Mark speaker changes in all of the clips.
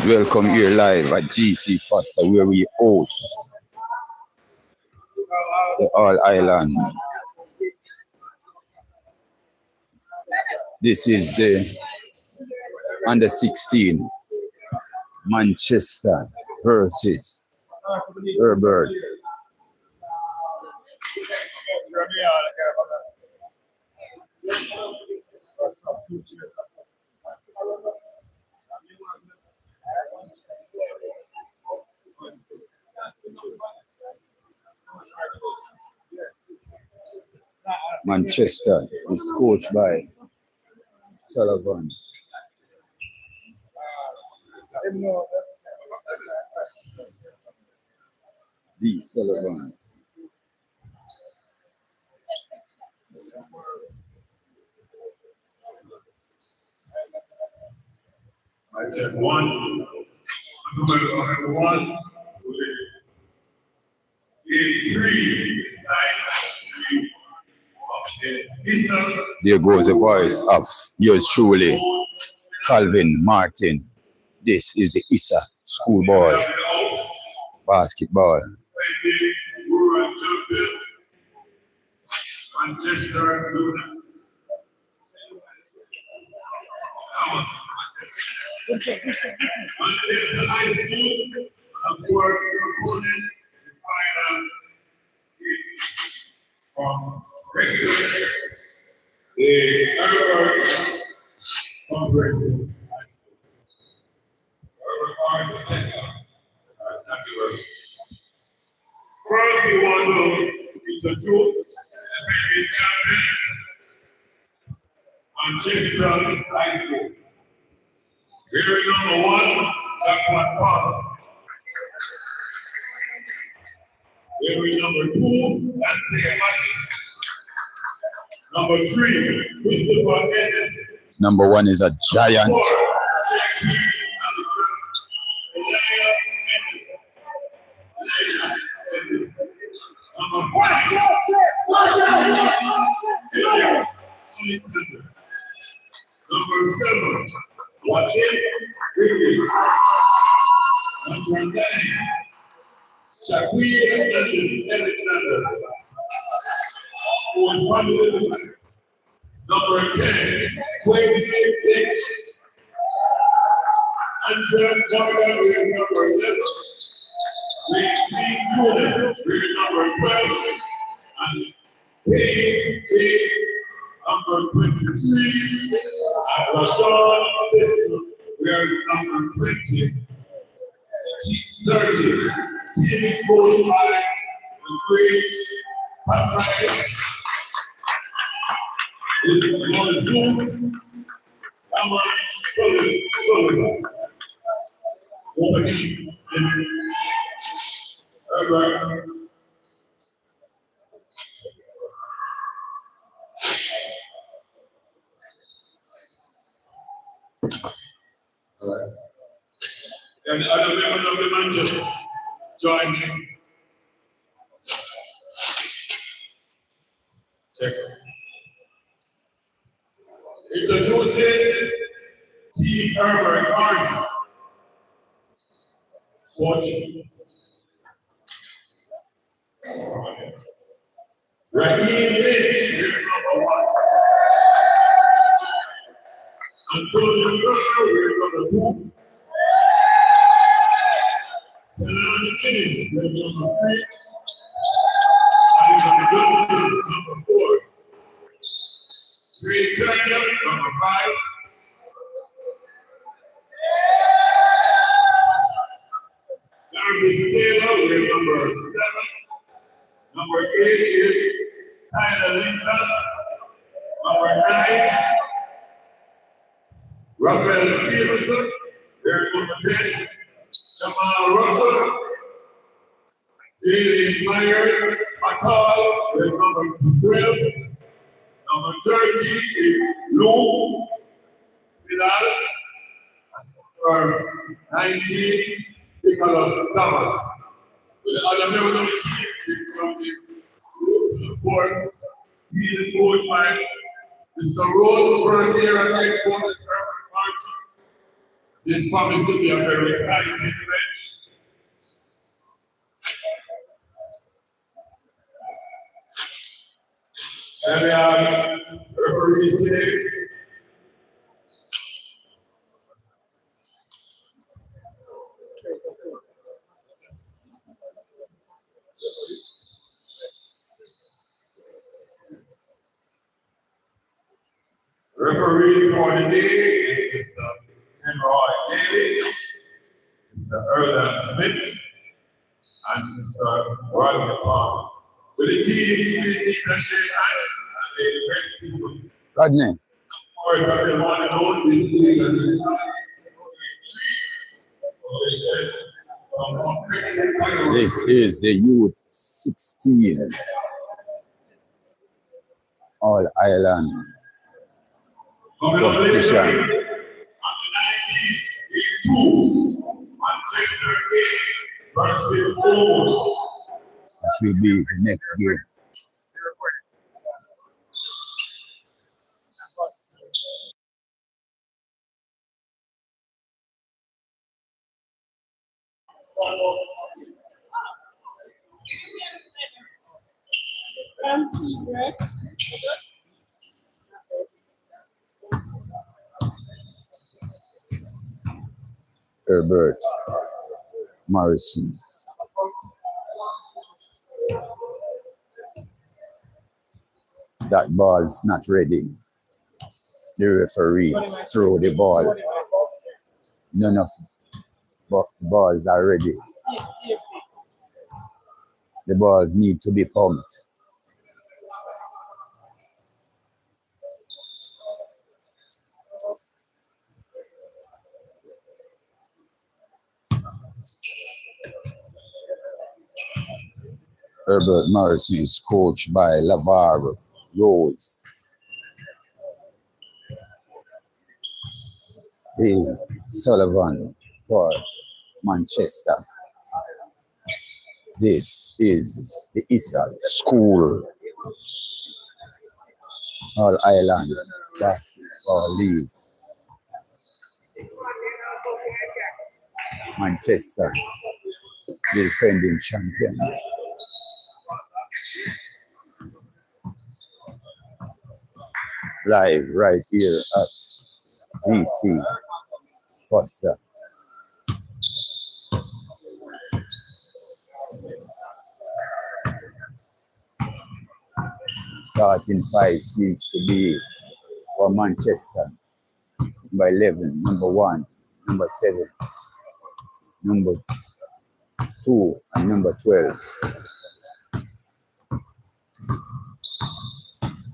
Speaker 1: Greetings, welcome here live at GC Foster where we host the All Island. This is the under 16 Manchester versus Herbert. Manchester is coached by Sullivan. D. Sullivan.
Speaker 2: I check one. Number one. Game three.
Speaker 1: There goes the voice of yours truly, Calvin Martin. This is the Issa schoolboy basketball.
Speaker 2: The Herbert from Marrison. First, we want to introduce the Manchester High School. Here number one, Dr. Paul. Here number two, Anthony Mattis. Number three, Christopher Ennis.
Speaker 1: Number one is a giant.
Speaker 2: Number five, number seven, Joaquin Ricky. Number 9, Shaquille Alexander. Number 10, Quincy Dix. Andrew Morgan is number 11. Rick P. Jr. is number 12. And Dave J. number 23. And Rashawn Dixon, we are number 20. 30. Team Sports High and Grace Patrick. On Zoom, I'm on Sullivan. Opening. All right. All right. And the other members of the Manchester join me. Check. Introducing T. Herbert Marrison. Watch. Raheem Lynch, number 1. Antonio Burr, number 2. Melanie Ennis, number 3. Alexander Johnson, number 4. Trey Turner, number 5. Darby Taylor, we're number 7. Number 8 is Tyler Linda. Number 9, Rafael Stevenson. We're number 10. Jamal Russell. James Myers McCall, we're number 12. Number 30 is Lou Vidal. Number 19, Nicholas Thomas. The other members of the team is from the group support. Team is coached by Mr. Rose, first year at head coach at Herbert Marrison. This promised to be a very exciting match. And we have referees today. Referees for the day is Mr. Henry Daly, Mr. Erland Smith, and Mr. Rodney Palmer. With the teams, we need to shake hands and the best people.
Speaker 1: Rodney. This is the U16 All Ireland competition. That will be the next game. Herbert Marrison. That ball's not ready. The referee throw the ball. None of balls are ready. The balls need to be pumped. Herbert Marrison is coached by LaVar Rose. Sullivan for Manchester. This is the Issa School All Ireland Basketball League. Manchester, the defending champion. Live right here at GC Foster. Starting five seems to be for Manchester. Number 11, number 1, number 7, number 2, and number 12.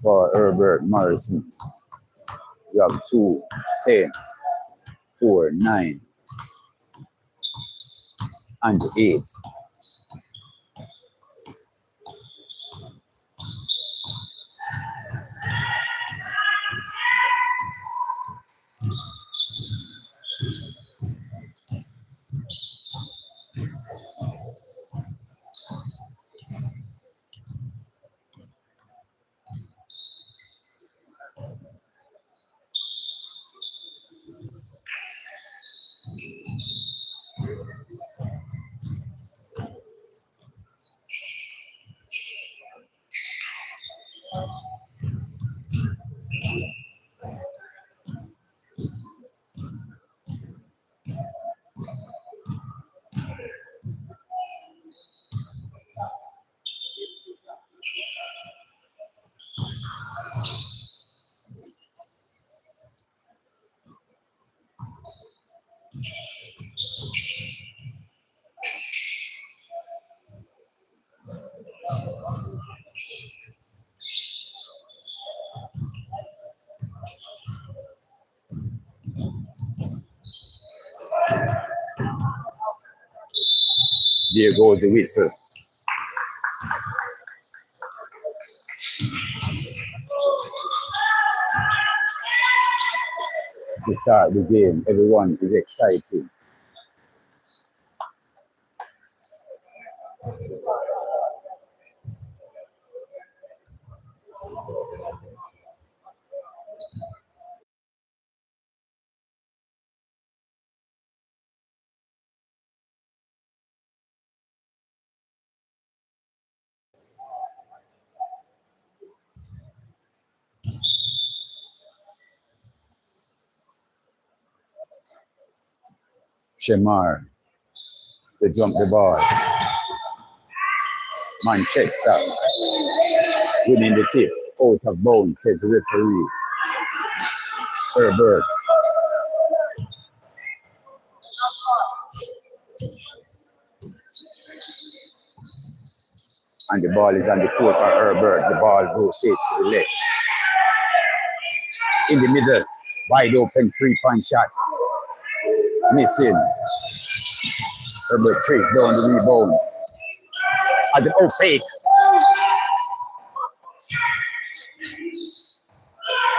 Speaker 1: For Herbert Marrison, you have 2, 10, 4, 9, and 8. There goes the whistle. To start the game, everyone is excited. Shemar, they jump the ball. Manchester, winning the tip, out of bounds, says the referee. Herbert. And the ball is on the court for Herbert. The ball rotates to the left. In the middle, wide open 3-point shot. Missing. Herbert traces down the rebound. As an fake.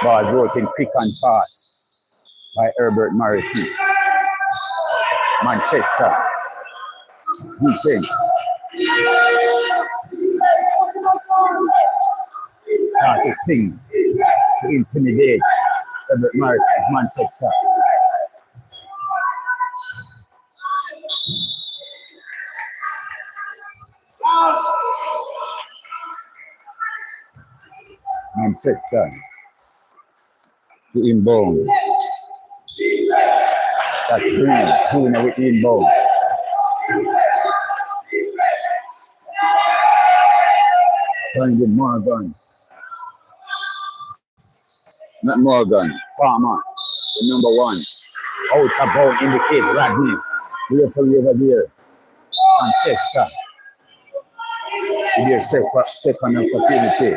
Speaker 1: Ball rotating quick and fast by Herbert Marrison. Manchester. Defense. To sing, to intimidate Herbert Marrison, Manchester. Manchester to inbound. That's Green. Green with inbound. Finding Morgan. Not Morgan. Palmer, the number 1. Out of bound indicate Radney. Referee over there. Manchester. With their second opportunity.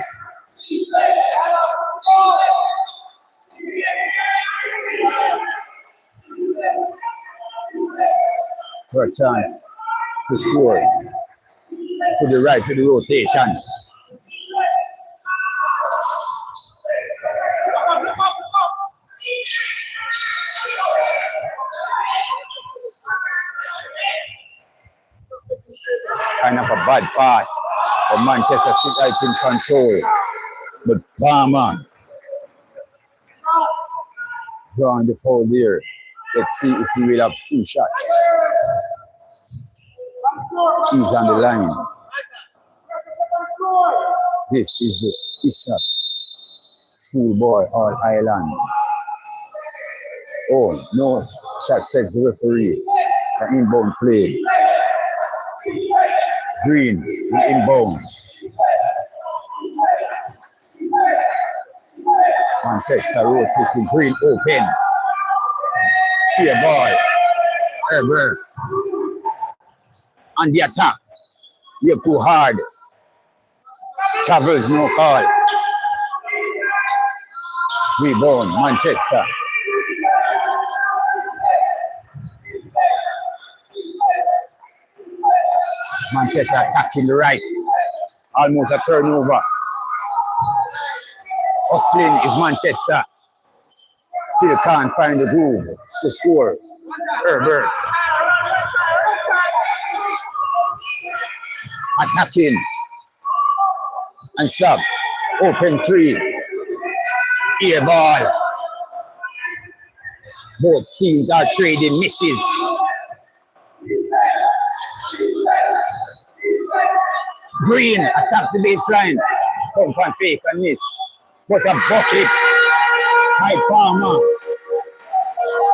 Speaker 1: For a chance to score. To the right, to the rotation. Kind of a bad pass. But Manchester City is in control. But Palmer drawing the foul there. Let's see if he will have 2 shots. He's on the line. This is Issa, schoolboy All Ireland. Oh, no shot, says the referee. It's an inbound play. Green, inbound. Manchester rotating, Green open. Here, ball. Herbert. On the attack. You're too hard. Travels, no call. Rebound, Manchester. Manchester attacking the right. Almost a turnover. Hustling is Manchester. Still can't find the groove to score. Herbert. Attacking. And sub. Open 3. Air ball. Both teams are trading misses. Green attacks the baseline. Pump and fake and miss. But a bucket by Palmer.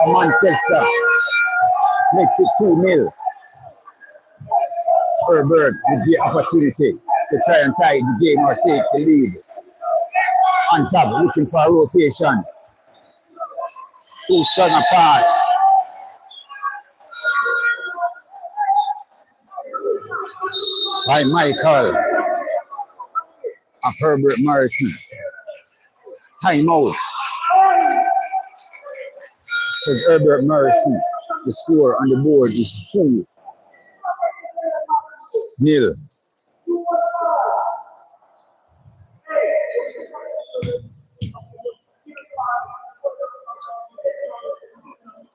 Speaker 1: Manchester makes it 2-0. Herbert with the opportunity to try and tie the game or take the lead. On top, looking for a rotation. Too strong a pass. By Michael of Herbert Marrison. Timeout. Says Herbert Marrison. The score on the board is 2-0.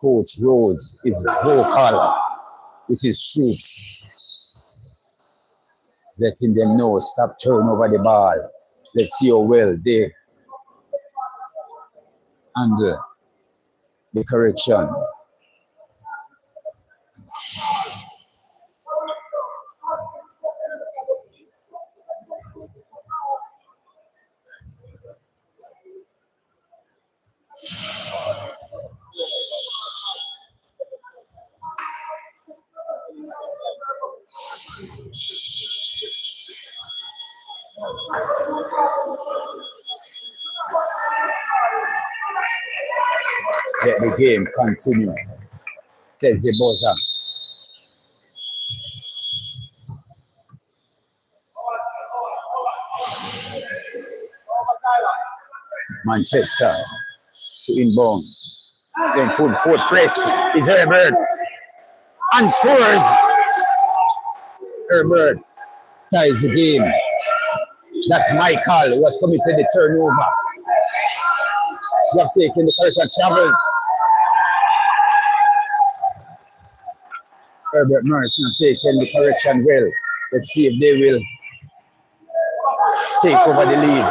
Speaker 1: Coach Rose is vocal with his troops, letting them know stop turning over the ball. Let's see how well they handle the correction. Let the game continue, says the buzzer. Manchester to inbound. Then full court press is Herbert and scores. Herbert ties the game. That's Michael who has committed the turnover. You have taken the correction travels. Herbert Marrison have taken the correction well. Let's see if they will take over the lead.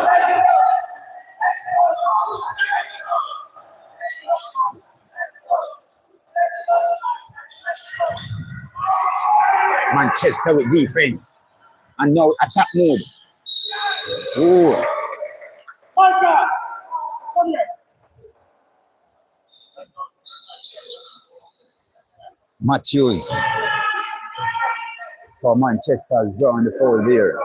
Speaker 1: Manchester with defense. And now attack mode. Ooh. Matthews for Manchester has drawn the foul there.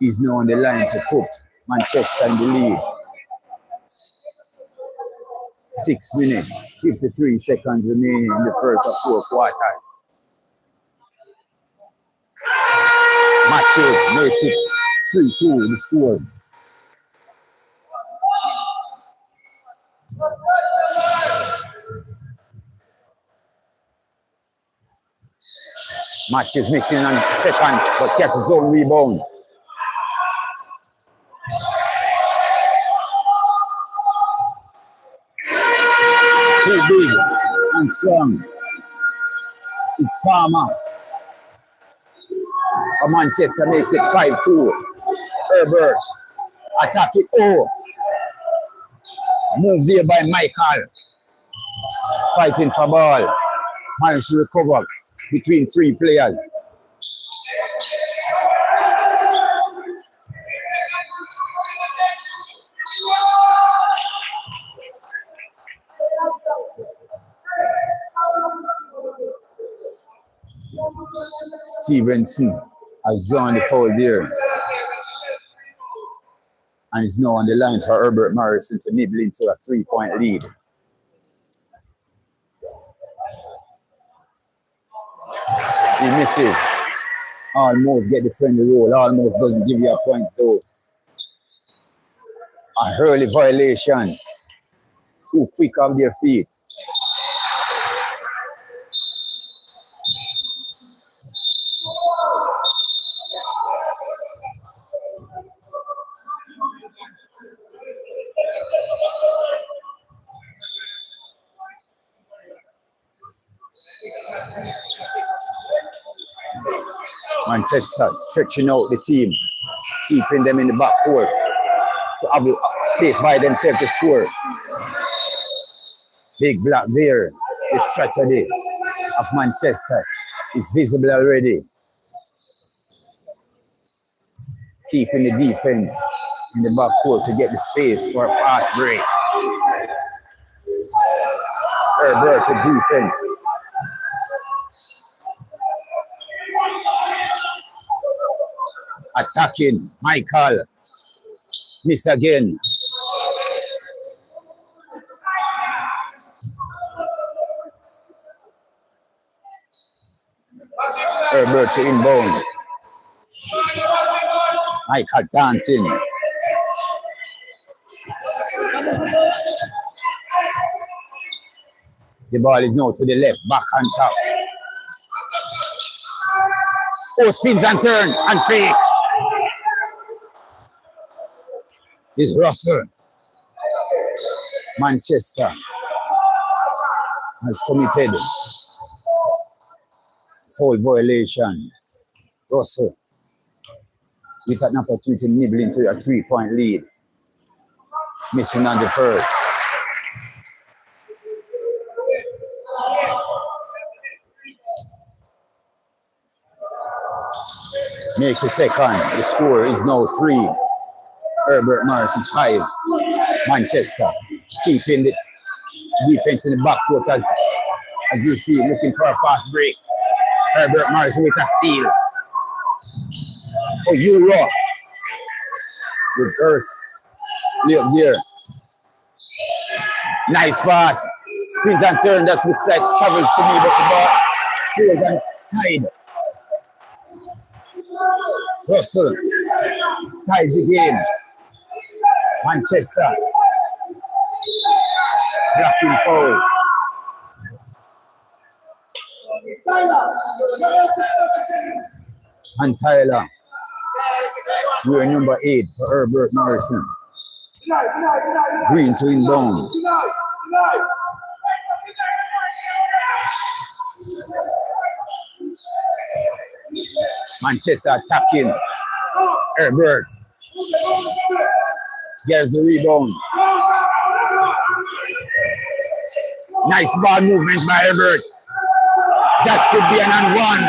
Speaker 1: He's now on the line to put Manchester in the lead. 6 minutes, 53 seconds remaining in the first of 4 quarters. Matthews makes it 3-2 the score. Matthews missing on second, but catches his own rebound. Too big and strong. It's Palmer. Manchester makes it 5-2. Herbert attack it. Oh, move there by Michael. Fighting for ball. Managed to recover between 3 players. Stevenson has drawn the foul there and is now on the line for Herbert Marrison to nibble into a 3-point lead. He misses. Almost get the friendly roll. Almost doesn't give you a point though. A early violation. Too quick off their feet. Manchester stretching out the team, keeping them in the backcourt to have space by themselves to score. Big block there. The strategy of Manchester is visible already. Keeping the defense in the backcourt to get the space for a fast break. Herbert to defense. Attacking, Michael. Miss again. Herbert to inbound. Michael dancing. The ball is now to the left, back on top. Oh, spins and turn and fake. Is Russell. Manchester has committed foul violation. Russell with an opportunity to nibble into a 3-point lead. Missing on the first. Makes a second. The score is now 3. Herbert Marrison 5. Manchester keeping the defense in the backcourt as you see, looking for a fast break. Herbert Marrison with a steal. Oh, Euro. Reverse. Look there. Nice pass. Spins and turn. That looks like travels to me, but the ball scores and tied. Russell ties the game. Manchester blocking foul. And Tyler, we're number 8 for Herbert Marrison. Green to inbound. Manchester attacking. Herbert gets the rebound. Nice ball movement by Herbert. That could be an and one.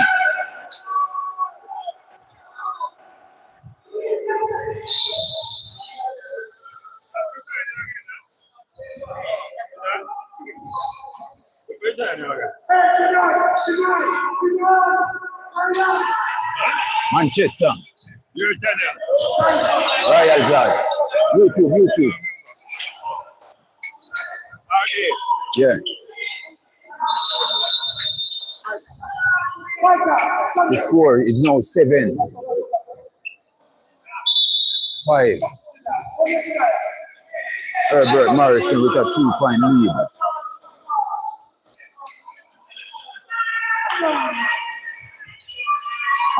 Speaker 1: Manchester. Royal Blood. YouTube. Yeah. The score is now 7-5. Herbert Marrison with a 2-point lead.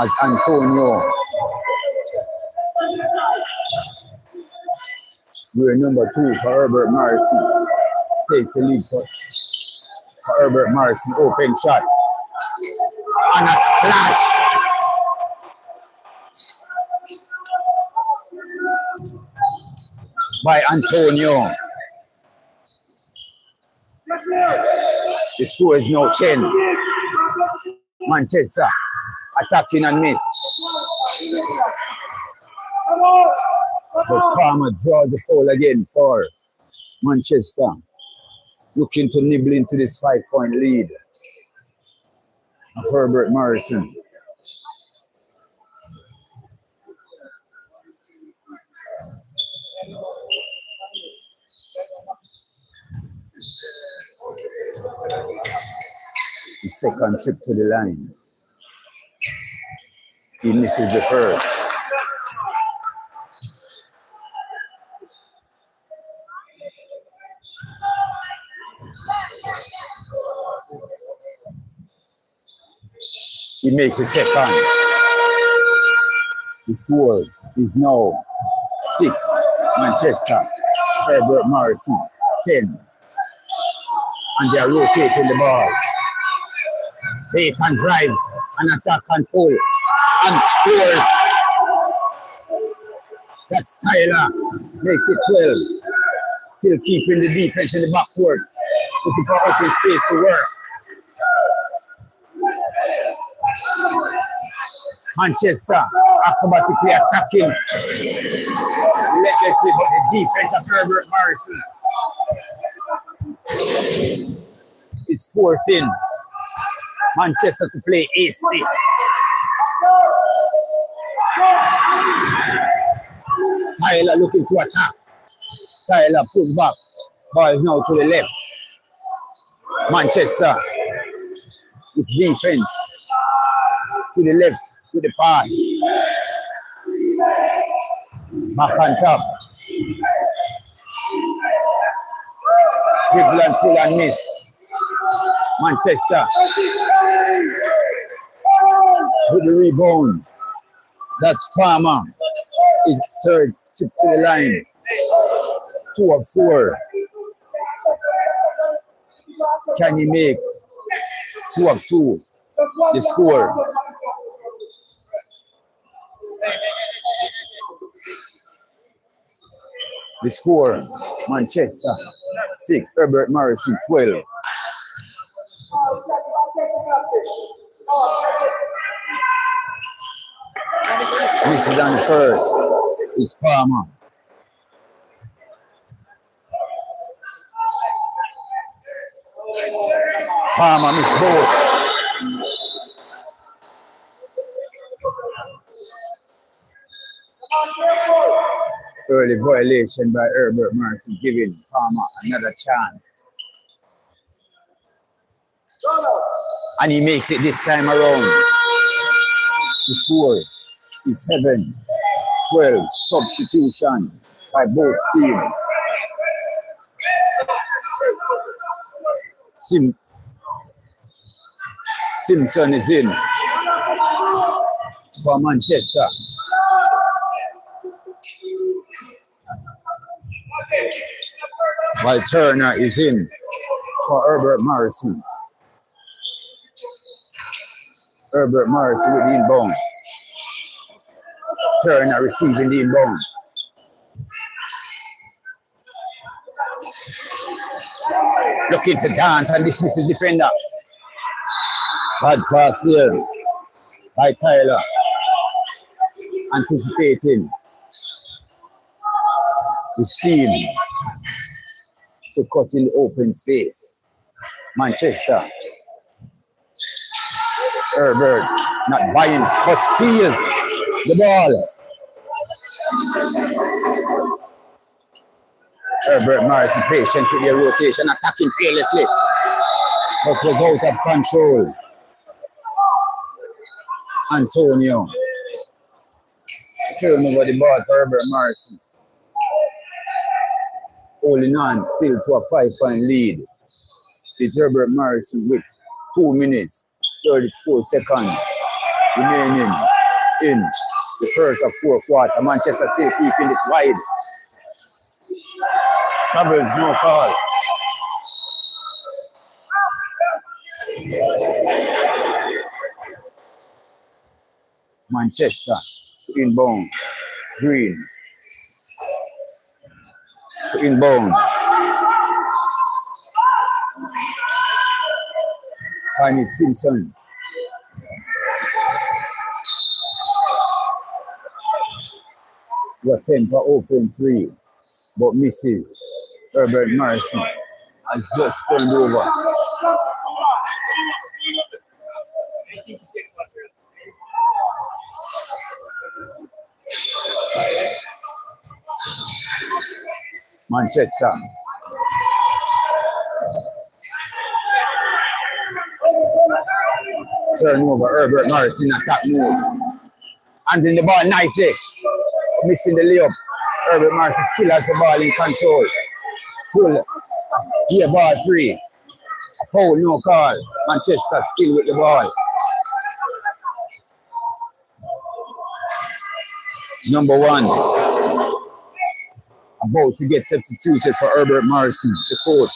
Speaker 1: As Antonio, we're number 2 for Herbert Marrison, takes the lead for Herbert Marrison. Open shot and a splash. By Antonio. The score is now 10. Manchester attacking and miss. But Palmer draws the foul again for Manchester. Looking to nibble into this 5-point lead of Herbert Marrison. The second trip to the line. He misses the first. He makes the second. The score is now 6. Manchester. Herbert Marrison 10. And they are rotating the ball. They can drive and attack and pull and scores. That's Tyler. Makes it 12. Still keeping the defense in the backcourt. Looking for open space to work. Manchester acrobatically attacking. Relentlessly, but the defense of Herbert Marrison is forcing Manchester to play hasty. Tyler looking to attack. Tyler pulls back. Ball is now to the left. Manchester with defense to the left with the pass. Back on top. Dribble and pull and miss. Manchester with the rebound. That's Palmer. His third trip to the line. 2 of 4. Can he make 2 of 2? The score. The score. Manchester 6. Herbert Marrison 12. This is on the first. It's Palmer. Palmer missed both. Early violation by Herbert Marrison, giving Palmer another chance. And he makes it this time around. The score is 7-12. Substitution by both teams. Simpson is in for Manchester. While Turner is in for Herbert Marrison. Herbert Marrison with the inbound. Turner receiving the inbound. Looking to dance and dismiss his defender. Bad pass there by Tyler. Anticipating his team to cut in the open space. Manchester. Herbert not buying, but steals the ball. Herbert Marrison patient with their rotation, attacking fearlessly, but was out of control. Antonio turn over the ball for Herbert Marrison. Holding on still to a 5-point lead. It's Herbert Marrison with 2 minutes, 34 seconds remaining in the first of 4 quarters. Manchester still keeping this wide. Travels, no call. Manchester inbound. Green to inbound. Find it Simpson. What temper open 3, but misses. Herbert Marrison has just turned over. Manchester. Turnover, Herbert Marrison attack move. Handling the ball nicely. Missing the layup. Herbert Marrison still has the ball in control. Pull. Here, ball free. A foul, no call. Manchester still with the ball. Number 1. About to get substituted for Herbert Marrison. The coach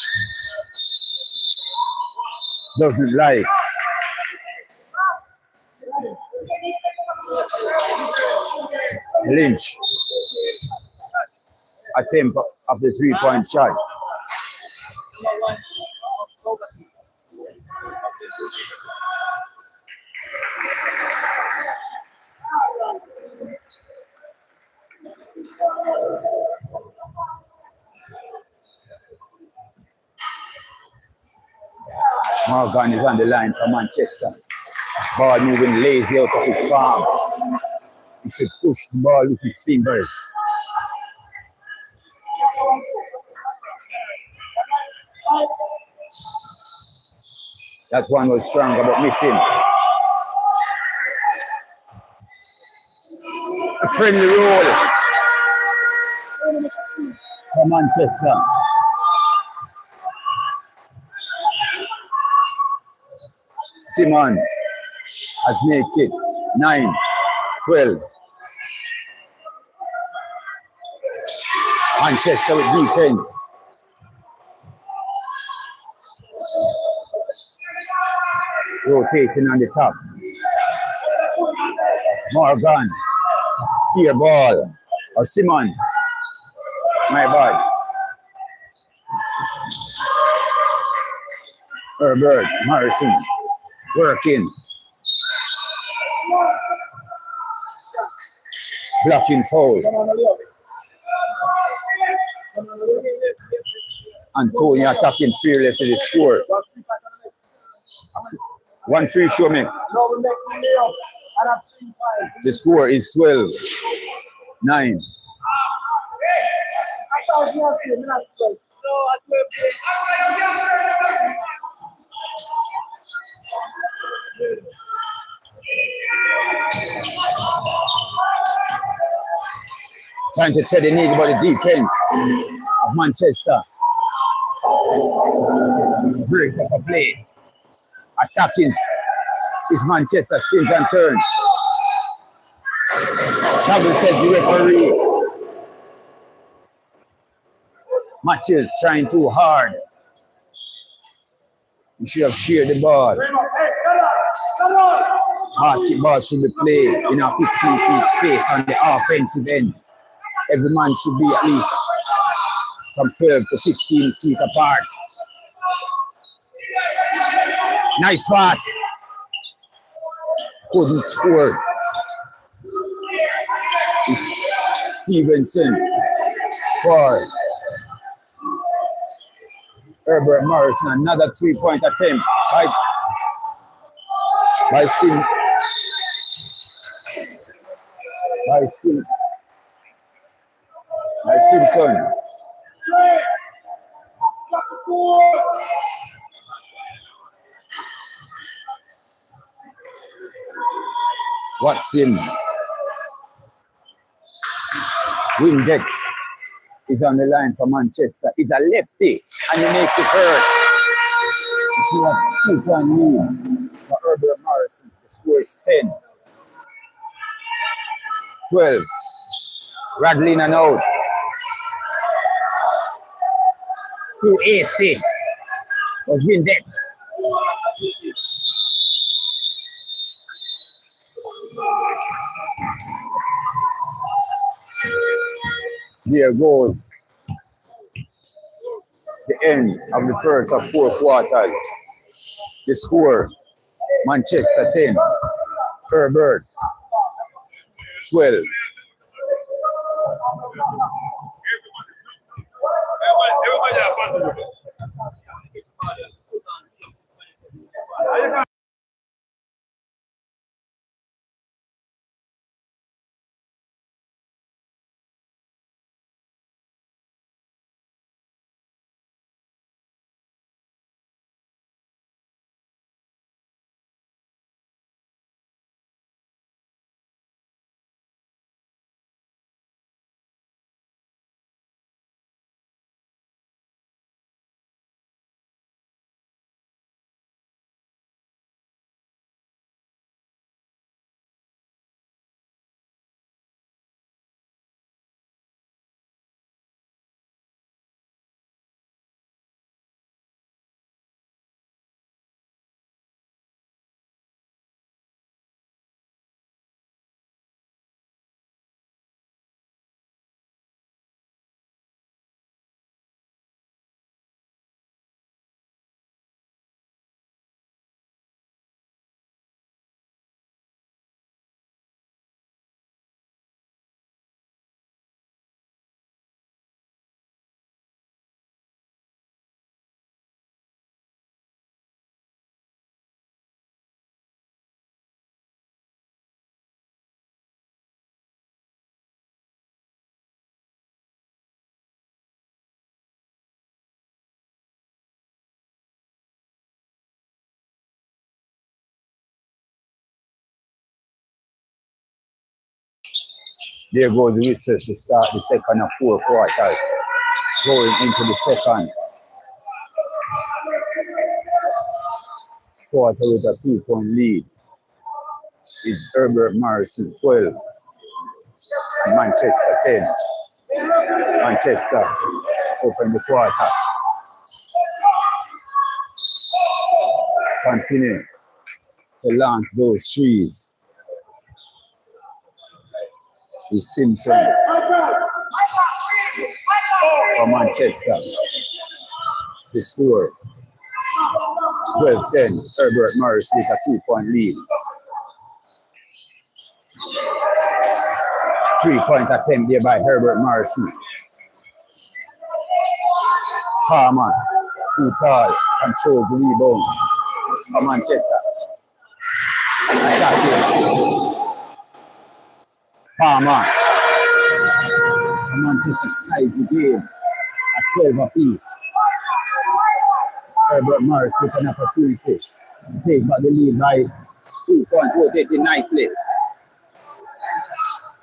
Speaker 1: doesn't like. Lynch. Attempt of the 3-point shot. Morgan is on the line for Manchester. Ball moving lazy out of his palm. He should push the ball with his fingers. That one was stronger but missing. A friendly roll for Manchester. Simmons has made it 9-12. Manchester with defense. Rotating on the top. Morgan. Here ball. Or Simmons. My bad. Herbert Marrison. Working. Blocking foul. Antonio attacking fearlessly the score. 1 free throw me. The score is 12-9. Trying to tread the needle about the defense of Manchester. Break up a play. Attacking is Manchester, spins and turns. Travel says the referee. Matthews trying too hard. He should have shared the ball. Basketball should be played in a 15 feet space on the offensive end. Every man should be at least from 12 to 15 feet apart. Nice pass. Couldn't score. It's Stevenson for Herbert Marrison. Another 3-point attempt by Simpson. Watson. Windex is on the line for Manchester. He's a lefty and he makes it first. It's a 2-point lead for Herbert Marrison. The score is 10. 12. Rattling and out. To AC was Windex. There goes the end of the first of 4 quarters. The score, Manchester 10, Herbert 12. There goes the whistle to start the second of 4 quarters. Going into the second quarter with a 2-point lead is Herbert Marrison 12, Manchester 10. Manchester open the quarter. Continue to launch those threes. Is Simpson for Manchester. The score 12-10. Herbert Marrison with a 2-point lead. 3-point attempt there by Herbert Marrison. Palmer, too tall, controls the rebound for Manchester. Attacking. Palmer. Manchester ties the game 12 apiece. Herbert Morris with an opportunity to take back the lead by 2 points, rotating nicely.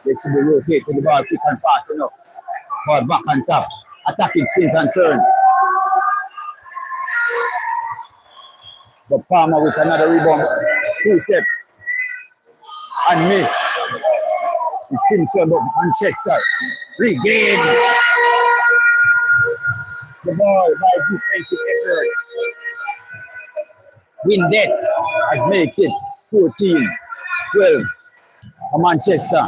Speaker 1: They should be rotating the ball quick and fast enough. Ball back on top. Attacking spins and turn. But Palmer with another rebound. 2-step. And miss. It's Simpson, but Manchester regain the ball by defensive effort. Windet has made it 14-12 for Manchester.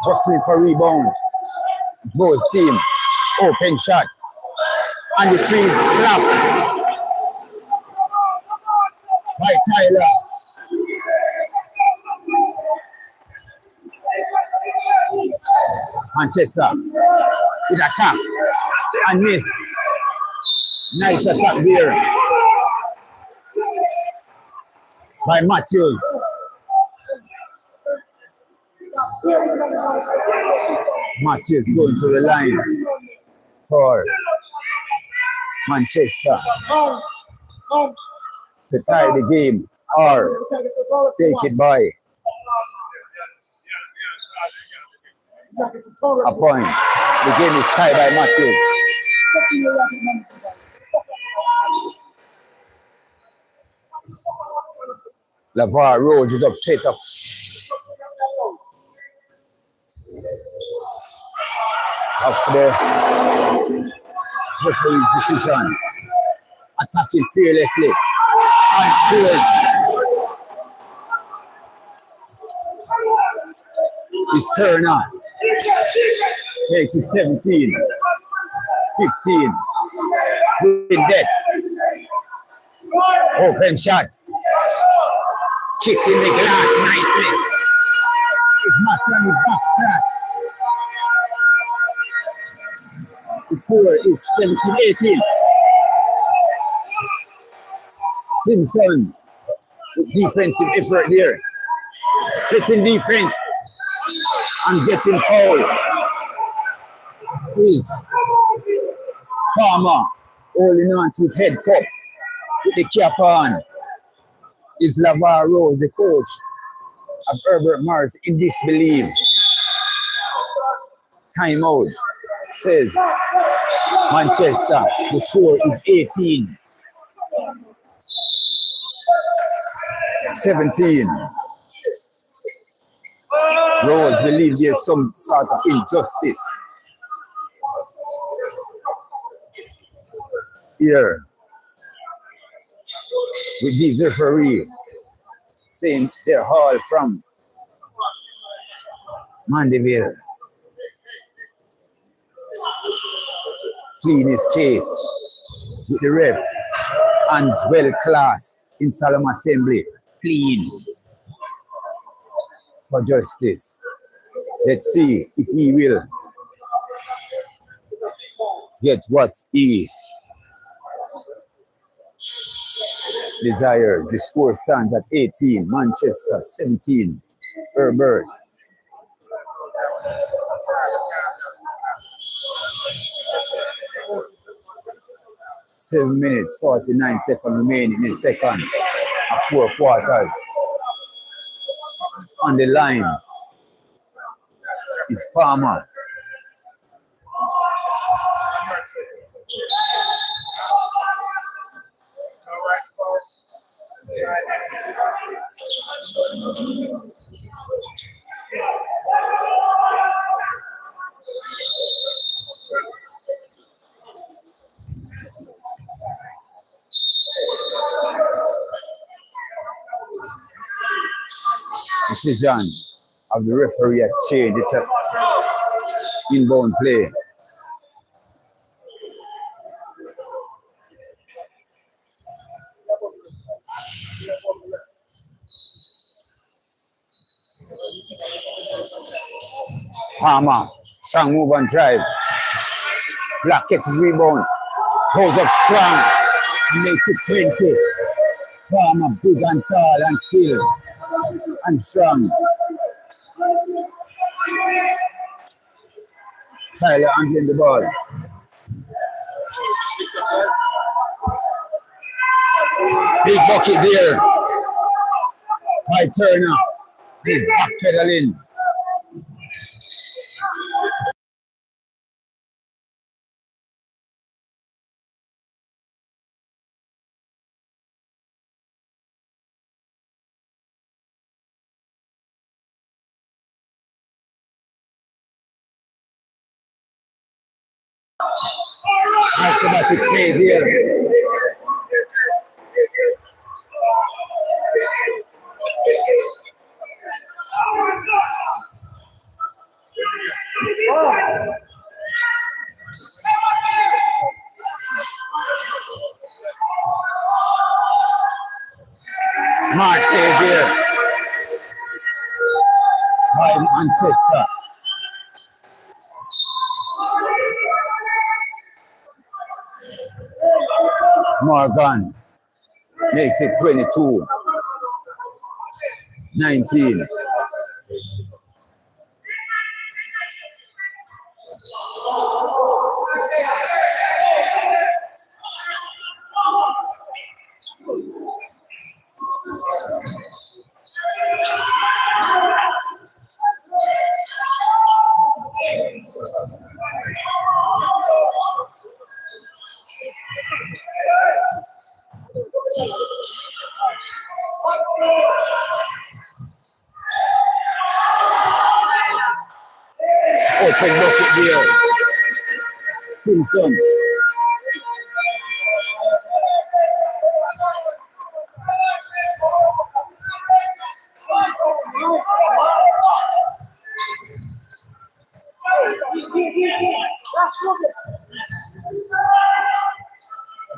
Speaker 1: Hustling for rebound. Both team. Open shot. And the trees clap by Tyler. Manchester with attack and miss. Nice attack there by Matthews. Matthews going to the line for Manchester to tie the game or take it by a point. The game is tied by Matthews. LaVar Rose is upset of the referee's decisions. Attacking fearlessly and scores. It's Turner. Makes it 17. 15. Windet. Open shot. Kissing the glass nicely. It's not on the back tracks. The score is 17-18. Simpson with defensive effort there. Splitting defense and getting fouled. Is Palmer holding on to his head cup with the cap on. Is LaVar Rose, the coach of Herbert Morris, in disbelief. Timeout, says Manchester. The score is 18-17. Rose believes there's some sort of injustice here with these referees saying they're all from Mandeville. Pleading his case with the ref and well class in Solemn Assembly. Plead for justice. Let's see if he will get what he desires. The score stands at 18, Manchester 17, Herbert. Seven minutes, 49 seconds remaining in the second of 4 quarters. On the line is Palmer. Decision of the referee has changed. It's an inbound play. Palmer, strong move and drive. Black gets his rebound. Goes up strong. Makes it 20. Palmer, big and tall and skilled and strong. Tyler handling the ball. Big bucket there. High Turner. Big backpedaling. Acrobatic play there. Smart play there. By Manchester. Morgan makes it 22-19. Open bucket there. Simpson.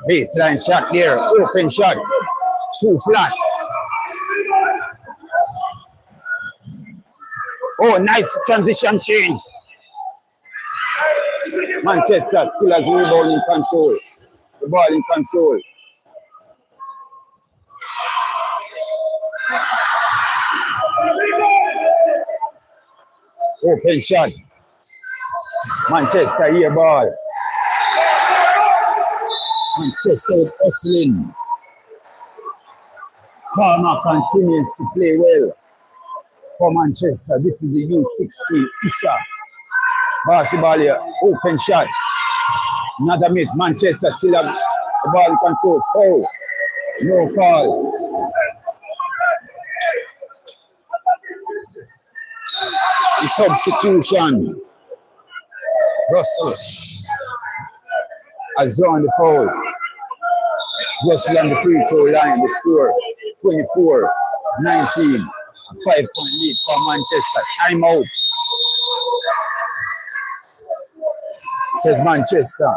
Speaker 1: Baseline shot there. Open shot. Too flat. Oh, nice transition change. Manchester still has rebound in control. The ball in control. Open shot. Manchester here ball. Manchester with hustling. Palmer continues to play well for Manchester. This is the U16 Issa. Basketball here. Open shot. Another miss. Manchester still have the ball in control. Foul. No call. The substitution. Russell has drawn the foul. Russell on the free throw line. The score 24-19. 5-point lead for Manchester. Timeout. Says Manchester.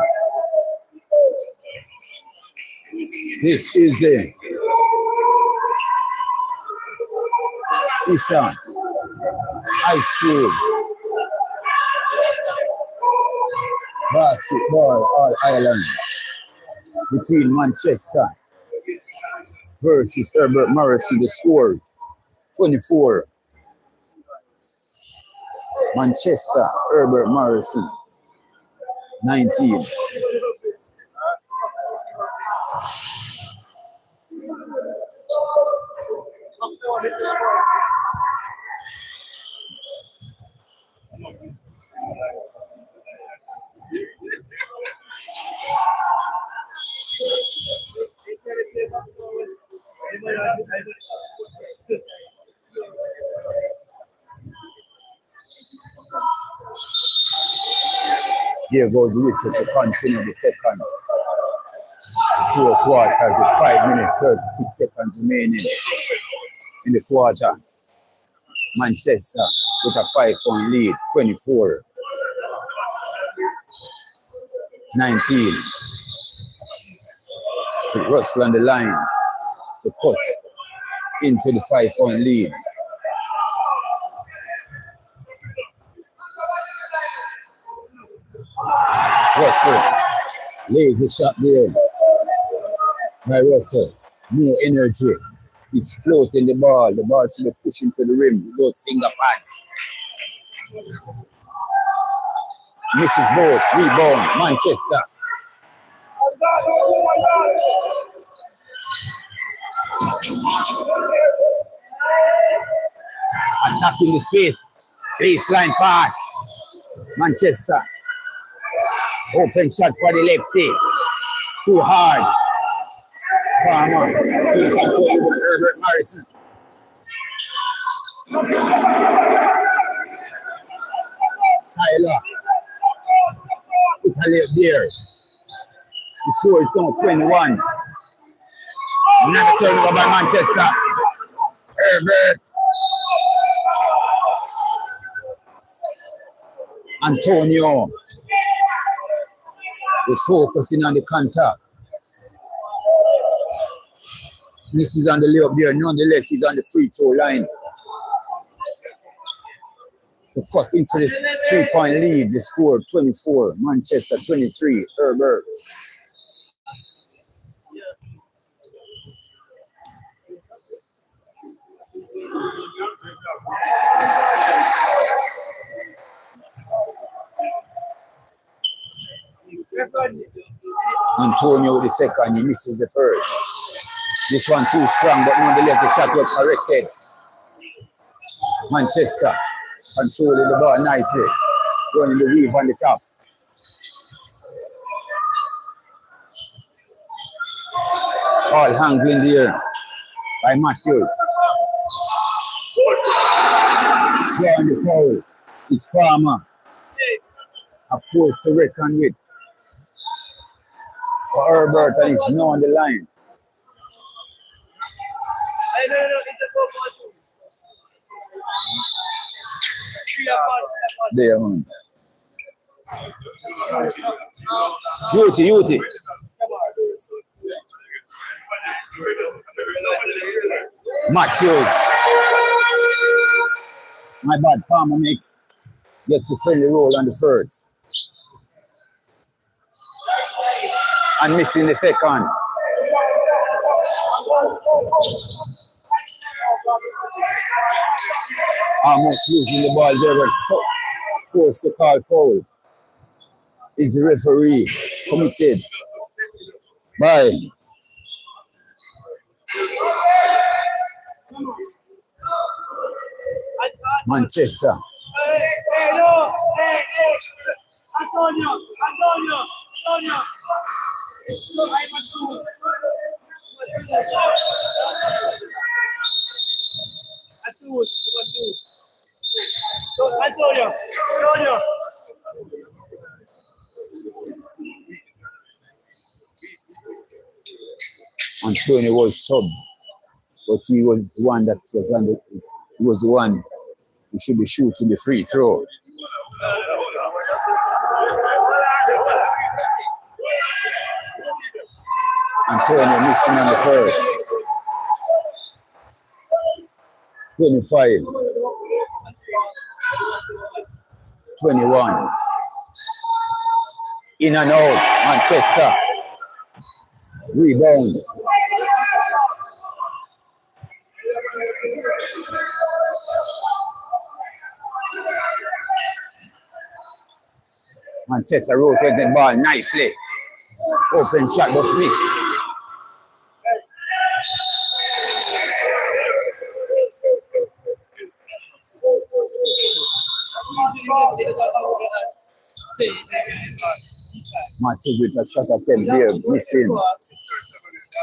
Speaker 1: This is the Issa High School basketball All Ireland between Manchester versus Herbert Marrison. The score 24. Manchester, Herbert Marrison 19. Here goes Issa to continue the second 4 quarters with 5 minutes 36 seconds remaining in the quarter. Manchester with a 5-point lead, 24-19. With Russell on the line to cut into the 5-point lead. Russell lays a shot there by Russell. No energy. He's floating the ball. The ball should be pushing to the rim with those finger pads. Misses both. Rebound. Manchester. Attacking the space. Baseline pass. Manchester. Open shot for the lefty. Too hard. Palmer. Herbert Marrison. Tyler. Italy up there. The score is now 21. Another turnover by Manchester. Herbert. Antonio is focusing on the contact. This is on the layup there. Nonetheless, he's on the free throw line to cut into the 3-point lead. The score 24. Manchester 23. Herbert. Antonio with the second, he misses the first. This one too strong, but nonetheless the shot was corrected. Manchester controlling the ball nicely, running the weave on the top. All hanging in the air by Matthews. Drawing the foul. It's Palmer. A force to reckon with. For Herbert, and it's now on the line. There, man. Beauty. Matthews. My bad, Palmer gets a friendly roll on the first. And missing the second. Almost losing the ball there, but forced to call foul. Is the referee committed by Manchester. Antonio. Antonio was sub, but he was the one that was on the. He was the one who should be shooting the free throw. Antonio missing on the first. 25. 21. In and out. Manchester. Rebound. Manchester rotated the ball nicely. Open shot but missed. Matthews with a shot attempt there, missing.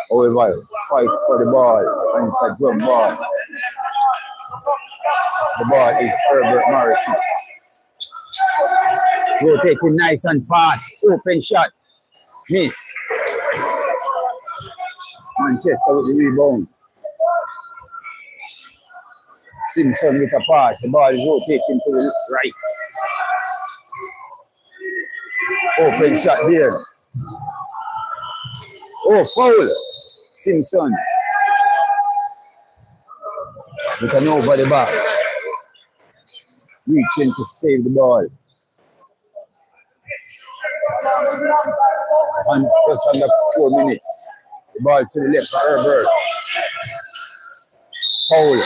Speaker 1: However, fight for the ball, and it's a drum ball. The ball is Herbert Marrison. Rotating nice and fast. Open shot. Miss. Manchester with the rebound. Simpson with a pass. The ball is rotating to the right. Open shot there. Oh, foul. Simpson. With an over the back. Reaching to save the ball. And just under 4 minutes. The ball to the left for Herbert. Foul.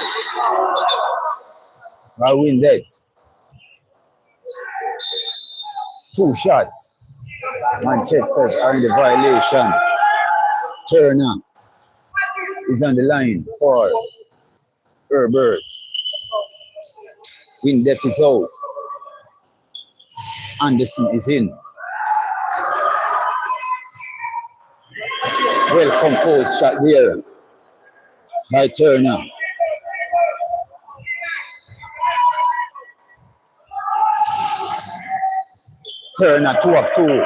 Speaker 1: I win that. 2 shots. Manchester's are in the violation. Turner is on the line for Herbert. Windet is out. Anderson is in. Well composed shot there by Turner. Turner 2 of 2.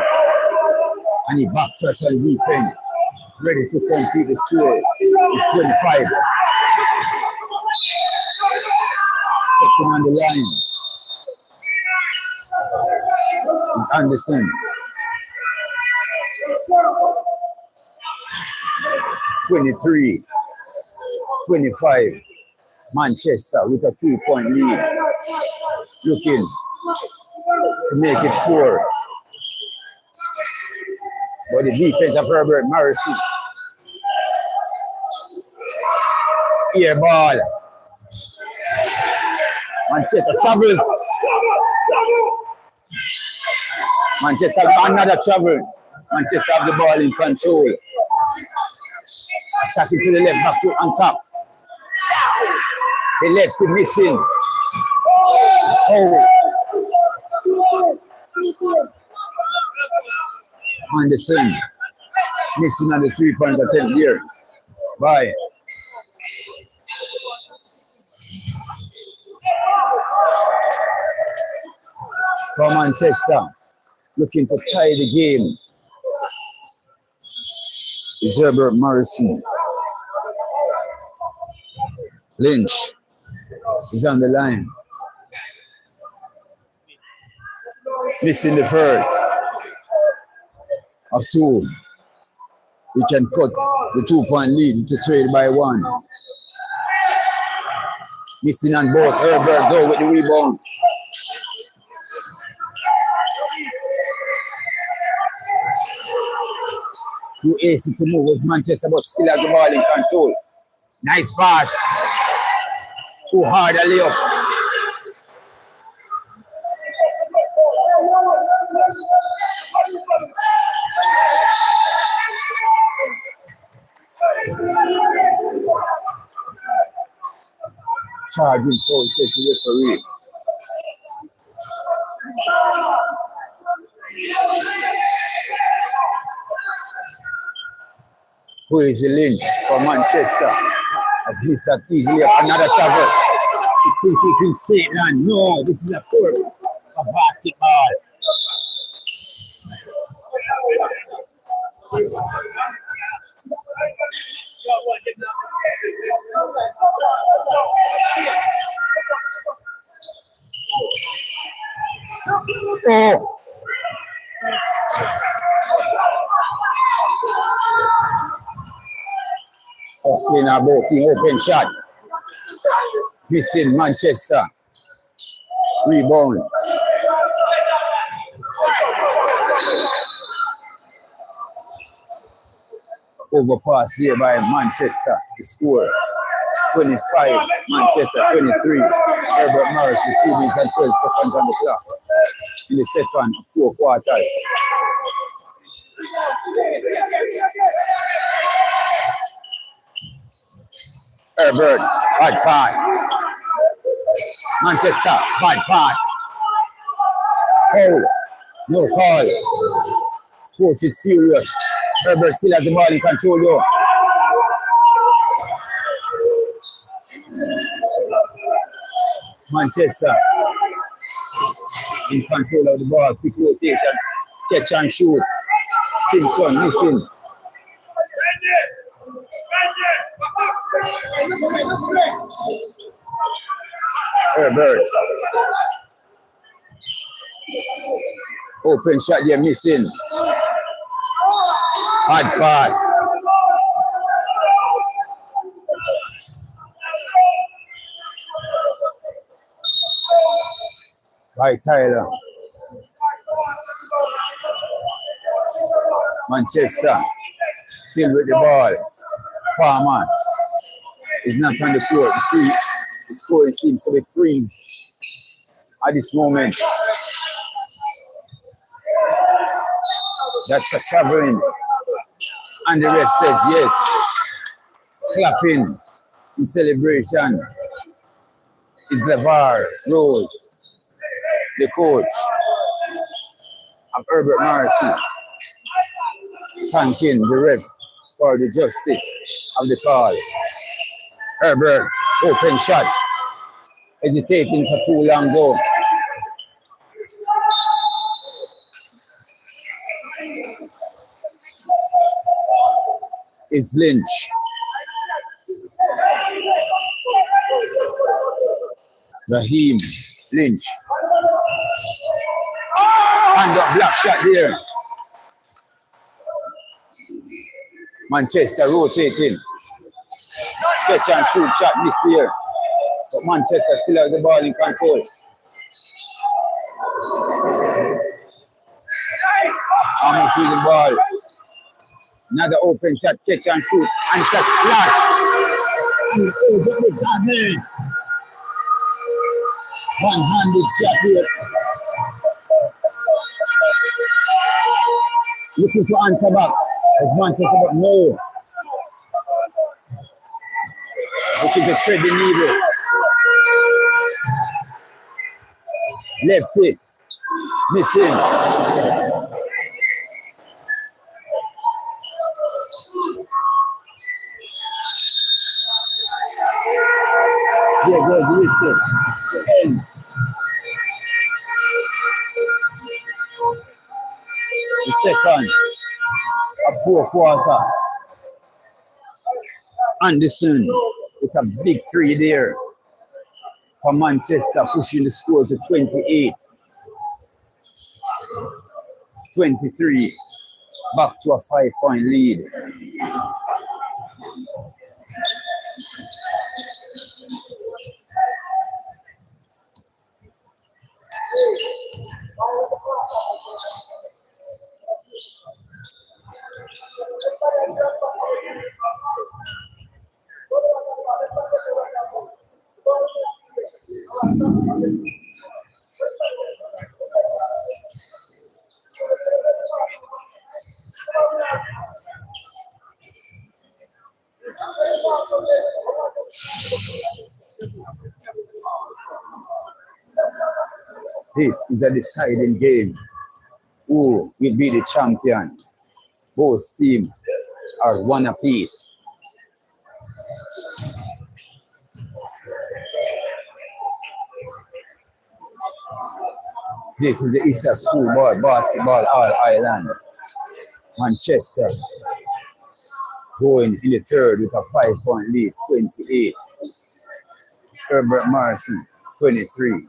Speaker 1: And he backs us on defense. Ready to complete the score. It's 25. Second on the line is Anderson. 23, 25. Manchester with a 2-point lead. Looking to make it 4. But the defense of Herbert Marrison. Air ball. Manchester travels. Manchester another travel. Manchester have the ball in control. Attacking to the left, back to on top. The left is missing. Oh. Anderson missing on the 3-point attempt here. Bye. For Manchester, looking to tie the game is Herbert Marrison. Lynch is on the line. Missing the first of 2. He can cut the 2-point lead to trade by 1. Missing on both. Herbert go with the rebound. Too easy to move with Manchester, but still has the ball in control. Nice pass. Too hard a layup. Charging foul, says the referee. Who is the Lynch for Manchester? Has missed that easily. Another travel. He thinks he's in straight line. No, this is a court of basketball. Oh. Hustling about the open shot. Missing Manchester. Rebound. Overpass there by Manchester. The score 25, Manchester 23. Herbert Morris with 2 minutes and 12 seconds on the clock. In the second 4 quarters. Herbert, bad pass. Manchester, bad pass. Foul. No call. Coach is serious. Herbert still has the ball in control though. Manchester in control of the ball. Quick rotation. Catch and shoot. Simpson missing. Herbert. Open shot there missing. Hard pass. By Tyler. Manchester still with the ball. Palmer is not on the court. The scoring seems to be freeze at this moment. That's a traveling. And the ref says yes. Clapping in celebration is LeVar Rose, the coach of Herbert Marrison, thanking the ref for the justice of the call. Herbert, open shot, hesitating for too long though. It's Lynch. Raheem Lynch. Hand up black shot here. Manchester rotating. Catch and shoot shot missed here. But Manchester still has the ball in control. Almost with the ball. Another open shot, catch and shoot. And it's a splash. And it goes up with Gardner. One-handed shot here. Looking to answer back. As Manchester, but no. Looking to thread the needle. Left it. Missing. Here goes Issa. End. The second of 4 quarter. Anderson with a big 3 there for Manchester, pushing the score to 28. 23. Back to a 5-point lead. This is a deciding game. Who will be the champion? Both teams are one apiece. This is the Issa Schoolboy Basketball All Ireland. Manchester going in the third with a 5-point lead, 28. Herbert Marrison, 23.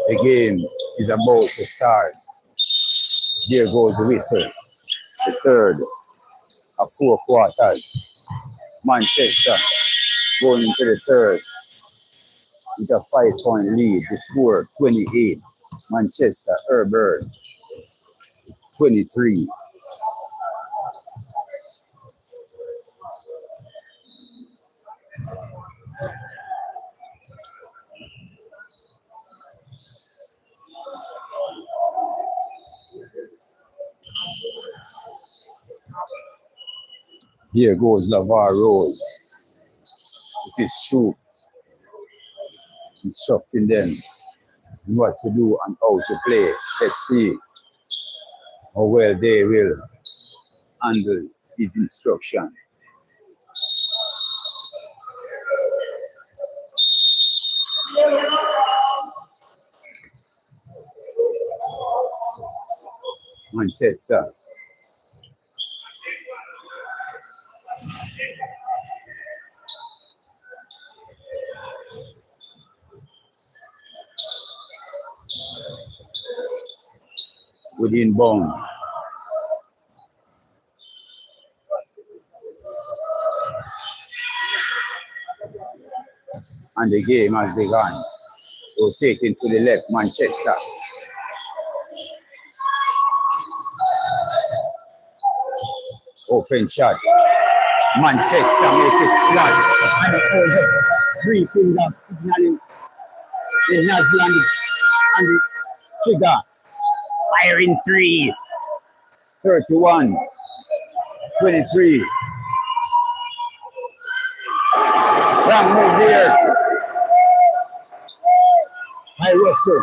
Speaker 1: The game is about to start. There goes the whistle. The third of 4 quarters. Manchester going into the third with a 5-point lead. The score 28. Manchester, Herbert 23. Here goes LaVar Rose with his shoots, instructing them in what to do and how to play. Let's see how well they will handle his instruction. Manchester. Within bound. And the game has begun. Rotating to the left, Manchester. Open shot. Manchester makes it flat. And it holds up. 3 fingers signaling the nozzle and the trigger. Firing threes. 31. 23. Strong move there. Marrison.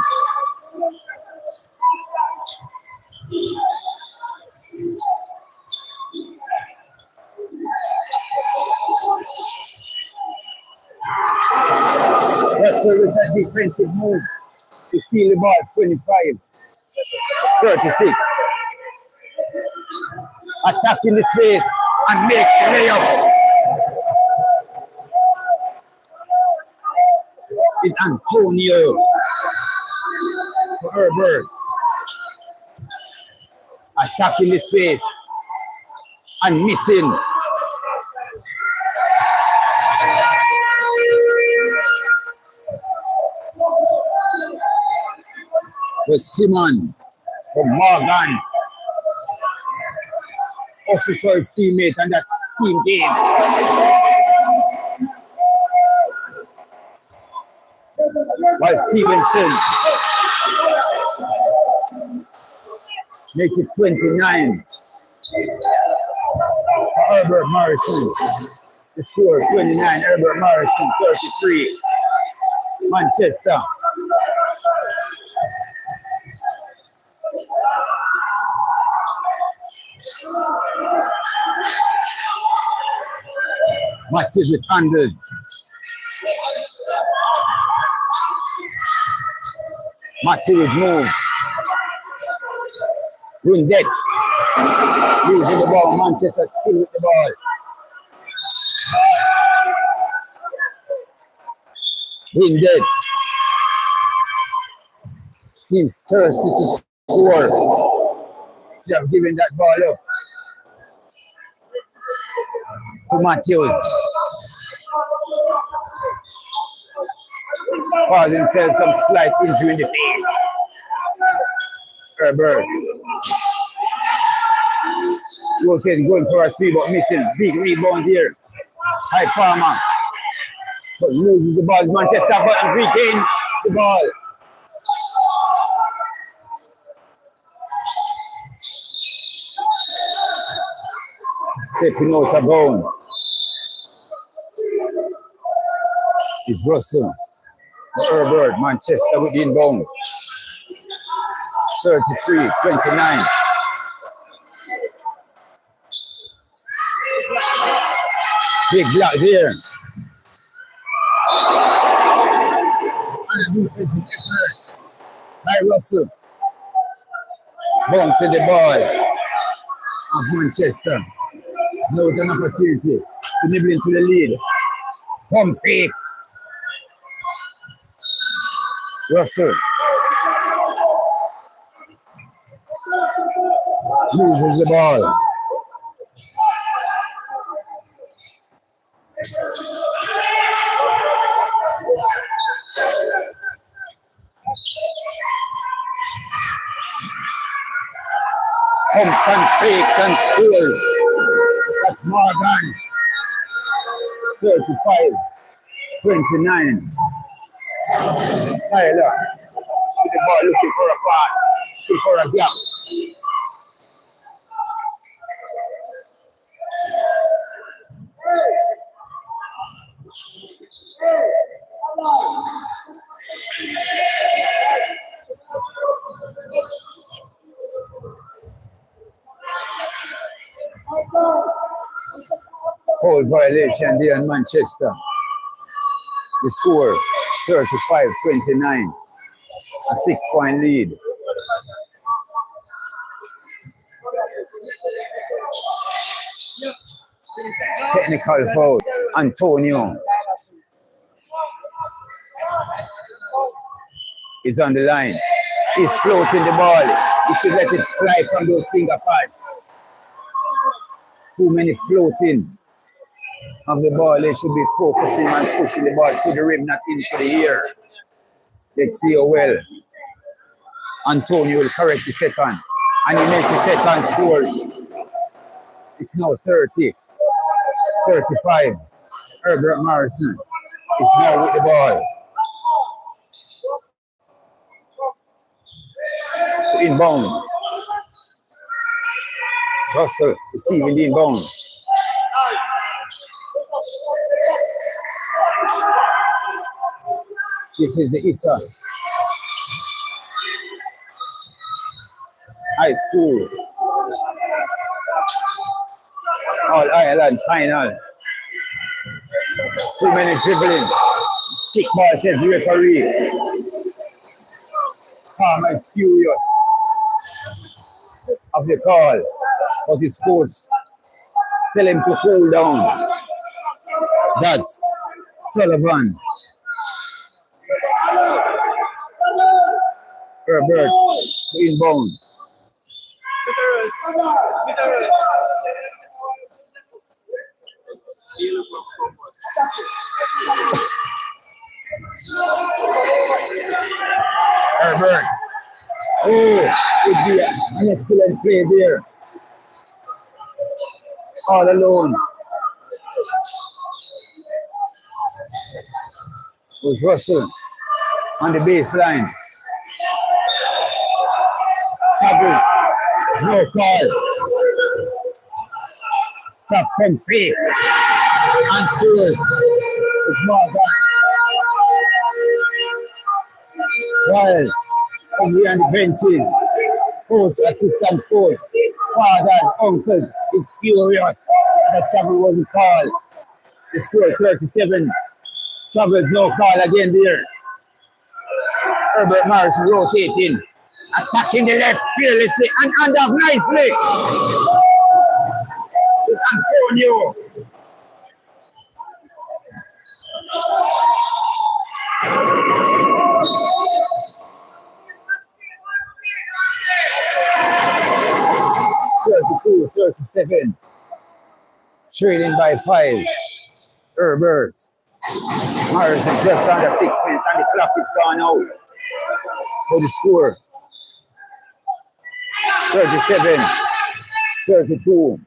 Speaker 1: Russell with a defensive move to steal the ball. 25. 36. Attacking the space and makes the layup. Is Antonio for Herbert. Attacking the space and missing. Was Simon from Morgan. Officer his teammate, and that's team game. While Stevenson makes it 29. Herbert Marrison. The score 29. Herbert Marrison 33. Manchester. Matches with unders. Matches with move. Windet. Using the ball. Manchester still with the ball. Windet. Seems thirsty to score. They have given that ball up to Matthews. Causing himself some slight injury in the face. Herbert. Rotating, going for a 3, but missing. Big rebound here. High Farmer. But loses the ball. Manchester but regain the ball. Stepping out of bound is Russell. Herbert, Manchester with the inbound. 33-29. Big block here. And a defensive effort by Russell. Bouncing the ball of Manchester. Now with an opportunity to nibble into the lead. Pump fake. Russell loses the ball. Pump and fakes and scores. That's Morgan. 35, 29. Tyler with the ball looking for a pass, looking for a gap. Foul violation there in Manchester. The score 35-29. A 6-point lead. Technical foul. Antonio is on the line. He's floating the ball. He should let it fly from those finger pads. Too many floating of the ball. They should be focusing and pushing the ball to the rim, not into the air. Let's see how well Antonio will correct the second. And he makes the second scores. It's now 30, 35. Herbert Marrison is now with the ball. Inbound. Russell receiving the inbound. This is the Issa High School All Ireland Finals. Too many dribbling. Kick ball, says the referee. Palmer is furious of the call, but his coach tell him to cool down. That's Sullivan. Herbert inbound. Herbert. Oh, it'd be an excellent play there. All alone. With Russell on the baseline. Sabres, no call. Stop from fake. And scores. With Morgan. While we on the benches, coach, assistant coach, father, and uncle is furious that Travel wasn't called. The score 37. Travel no call again there. Herbert Marrison rotating, attacking the left fearlessly and up nicely. With Antonio. (32, 37). Trailing by 5. Herbert Marrison just under 6 minutes and the clock is gone out. For the score 37, 32.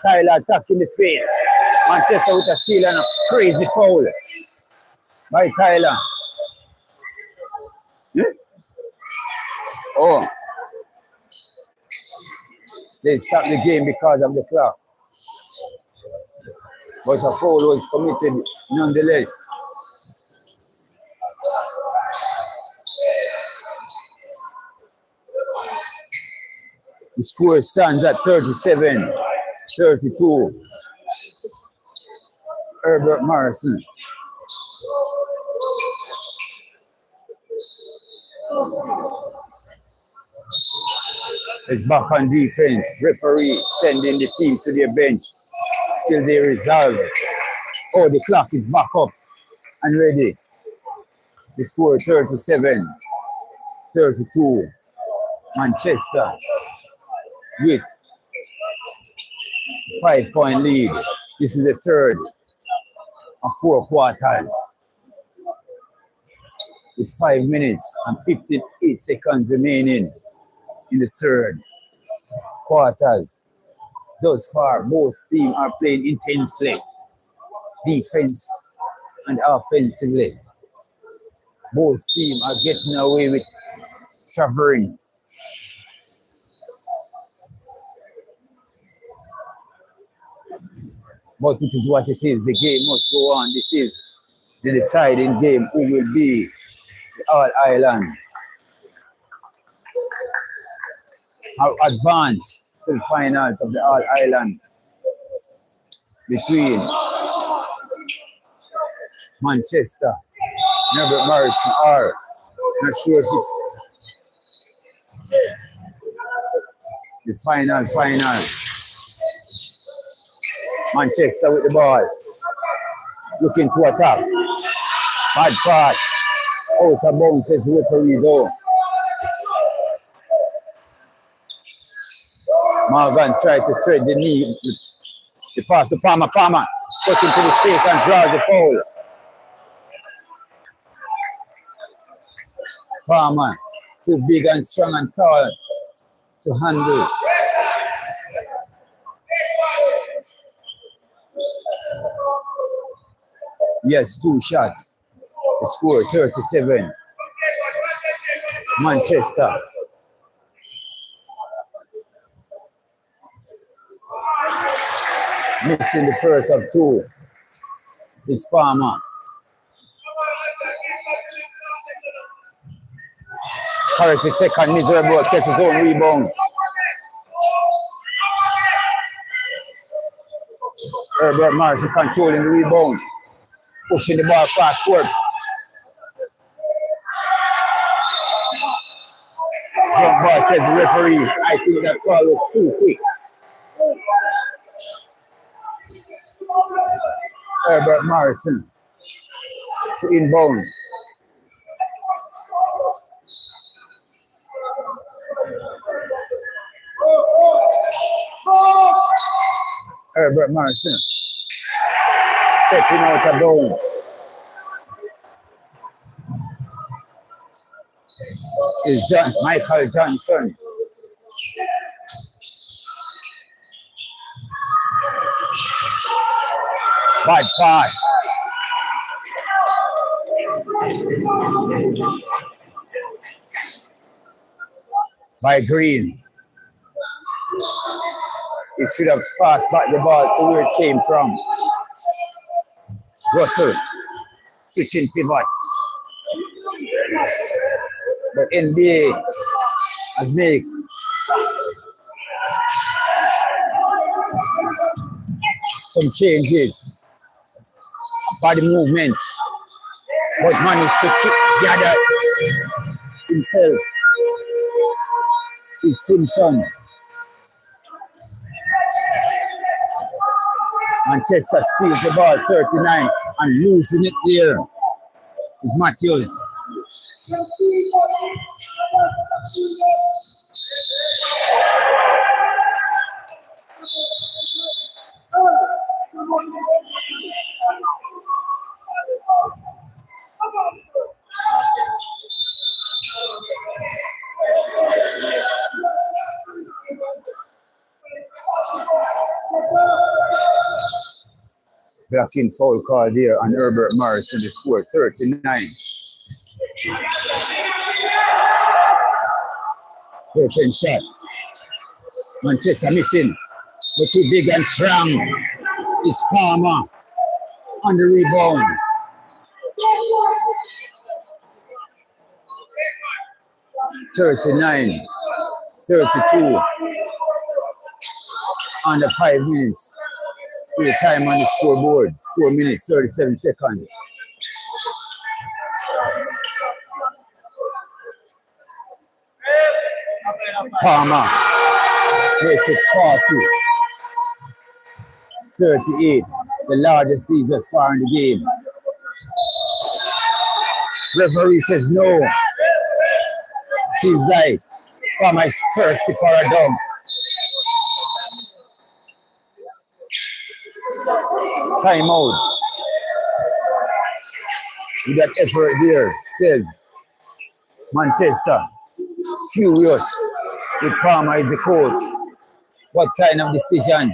Speaker 1: Tyler attacking the face. Manchester with a steal and a crazy foul by Tyler. Oh, they stopped the game because of the clock. But a foul was committed nonetheless. The score stands at 37-32. Herbert Marrison. Is back on defense. Referee sending the team to their bench till they resolve. Oh, the clock is back up and ready. The score 37-32. Manchester with 5-point lead. This is the third of 4 quarters. With 5 minutes and 58 seconds remaining in the third quarters. Thus far, both teams are playing intensely, defense and offensively. Both teams are getting away with traveling. But it is what it is. The game must go on. This is the deciding game who will be the All-Ireland. Our advance to the finals of the All-Ireland between Manchester and Marrison are not sure if it's the final. Manchester with the ball, looking to attack. Bad pass, out of bounds, says the referee though. Morgan tried to thread the knee. The pass to Palmer, cut into the space and draws the foul. Palmer, too big and strong and tall to handle. Yes, 2 shots. The score 37. Manchester. Missing the first of 2. It's Palmer. 32nd, miserable, catches his own rebound. Herbert Marrison controlling the rebound. Pushing the ball fast forward. Jump ball, says the referee. I think that ball was too quick. Herbert Marrison to inbound. Herbert Marrison stepping out of bounds. Is Michael Johnson. Bad pass. By Green. He should have passed back the ball to where it came from. Russell switching pivots. But NBA has made some changes, body movements, but managed to gather himself with Simpson. Manchester steals the ball 39 and losing it there is Matthews. Blocking foul call there on Herbert Marrison, the score 39. Open shot. Manchester missing, but too big and strong. It's Palmer on the rebound. $39, $32 under 5 minutes. The time on the scoreboard, 4 minutes, 37 seconds. Palmer makes it 40-38, the largest lead thus far in the game. Referee says no. Seems like Palmer is thirsty for a dog. Time out. With that effort there, says Manchester, furious with Palmer as the coach. What kind of decision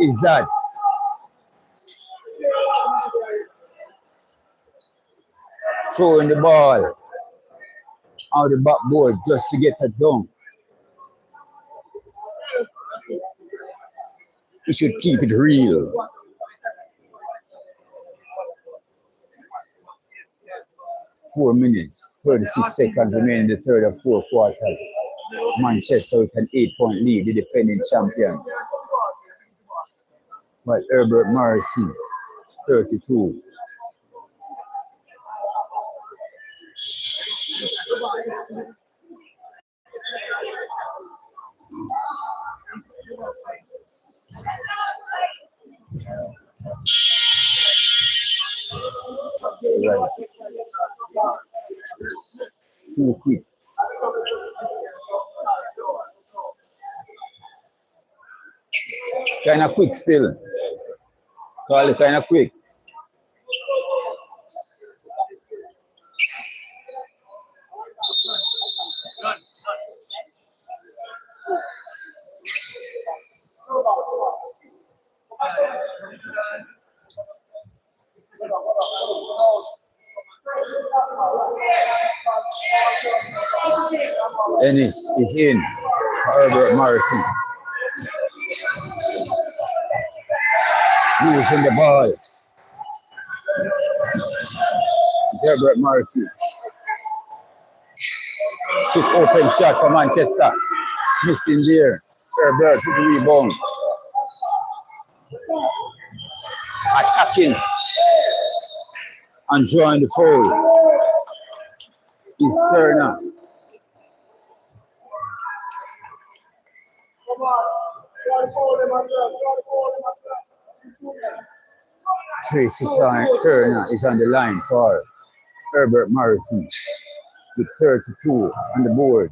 Speaker 1: is that? Throwing the ball out the backboard just to get a dunk. We should keep it real. Four minutes, 36 seconds remaining in the third and fourth quarters. Manchester with an 8-point lead, the defending champion. But Herbert Marrison, 32. Right. Too quick. Kind of quick still. Call it kind of quick. Ennis is in for Herbert Marrison. Losing the ball. It's Herbert Marrison. Quick open shot for Manchester. Missing there. Herbert with the rebound. Attacking and drawing the foul is Turner. Tracy Turner is on the line for Herbert Marrison with 32 on the board.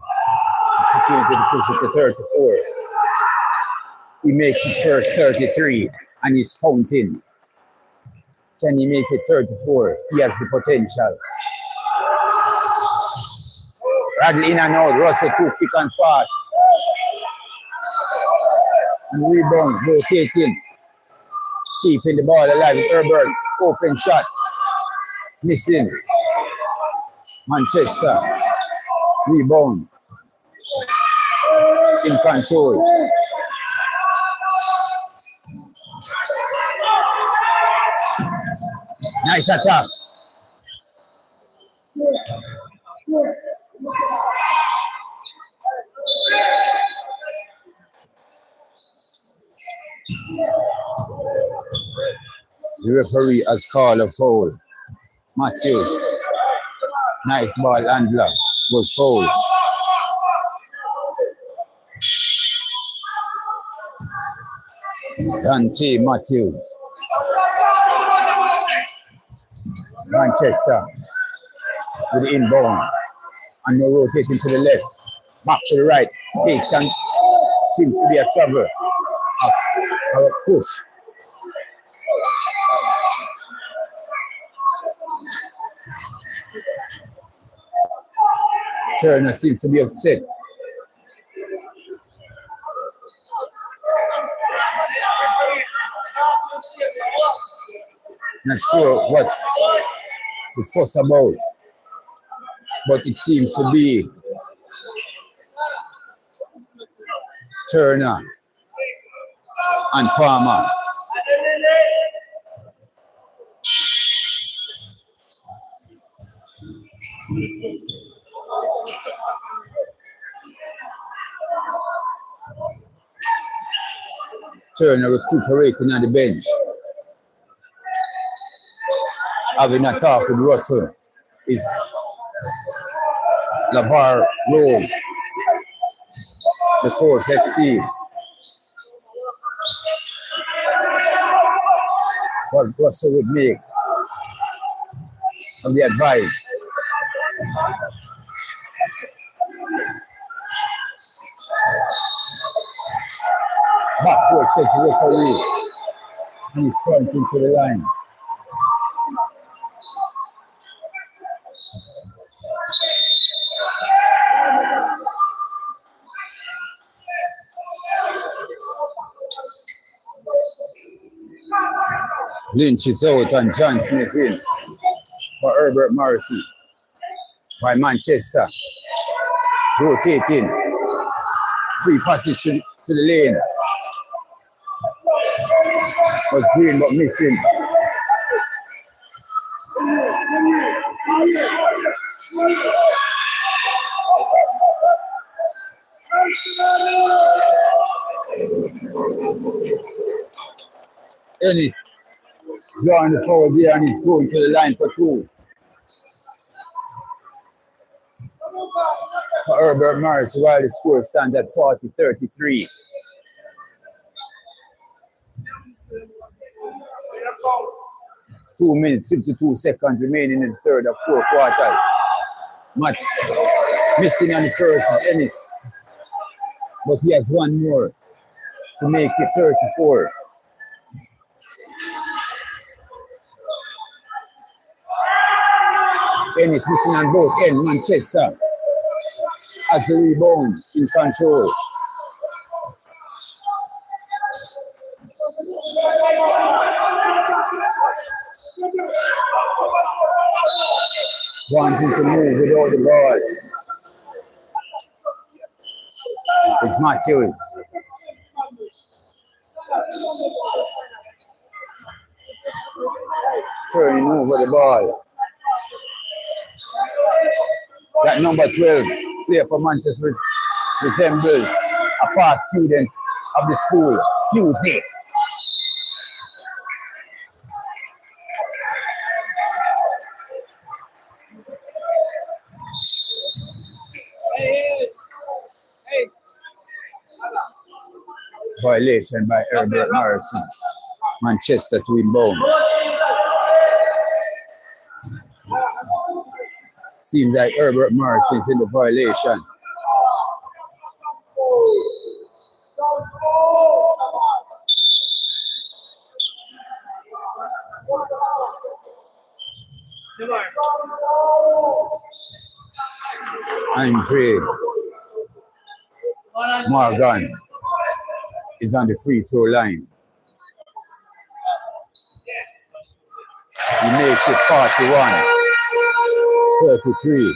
Speaker 1: Opportunity to push it to 34. He makes it first 33 and he's counting. Can he make it 34? He has the potential. Radley in and out. Russell too quick and fast. And rebound, rotating. Keeping the ball alive with Herbert. Open shot. Missing. Manchester. Rebound. In control. Nice attack. The referee has called a foul. Matthews. Nice ball handler. Was fouled. Dante Matthews. Manchester with the inbound. And now rotating to the left. Back to the right. Takes and seems to be a trouble of a push. Turner seems to be upset. Not sure what's the fuss about, but it seems to be Turner and Palmer. Turner recuperating on the bench. Having a talk with Russell is LaVar Rose, the coach. Let's see what Russell would make of the advice. Backward says the referee. And he's pointing to the line. Lynch is out and Johnson is in for Herbert Marrison by Manchester. Rotating. Free passage to the lane. Was green but missing. Ennis drawing the foul there and he's going to the line for two. For Herbert Morris, while the score stands at 40-33. Two minutes, 52 seconds remaining in the third of fourth quarter. Matt missing on the first is Ennis. But he has one more to make it 34. Ennis missing on both ends. Manchester has the rebound in control. Wanting to move without the ball. It's Matthews. Turning over the ball. That number 12 player for Manchester resembles a past student of the school, Tuesday. Violation by Herbert Marrison. Manchester to inbound. Seems like Herbert Marrison is in the violation. Andre Morgan is on the free throw line. He makes it 41-33.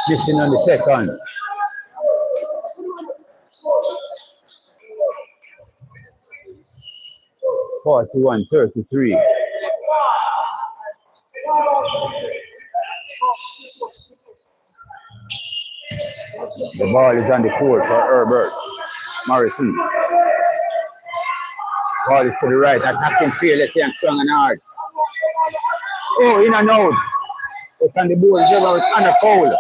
Speaker 1: Missing on the second. (41-33). The ball is on the court for Herbert Marrison. Ball is to the right, attacking fearlessly and strong and hard. Oh, in and out. But on the ball is about on a foul.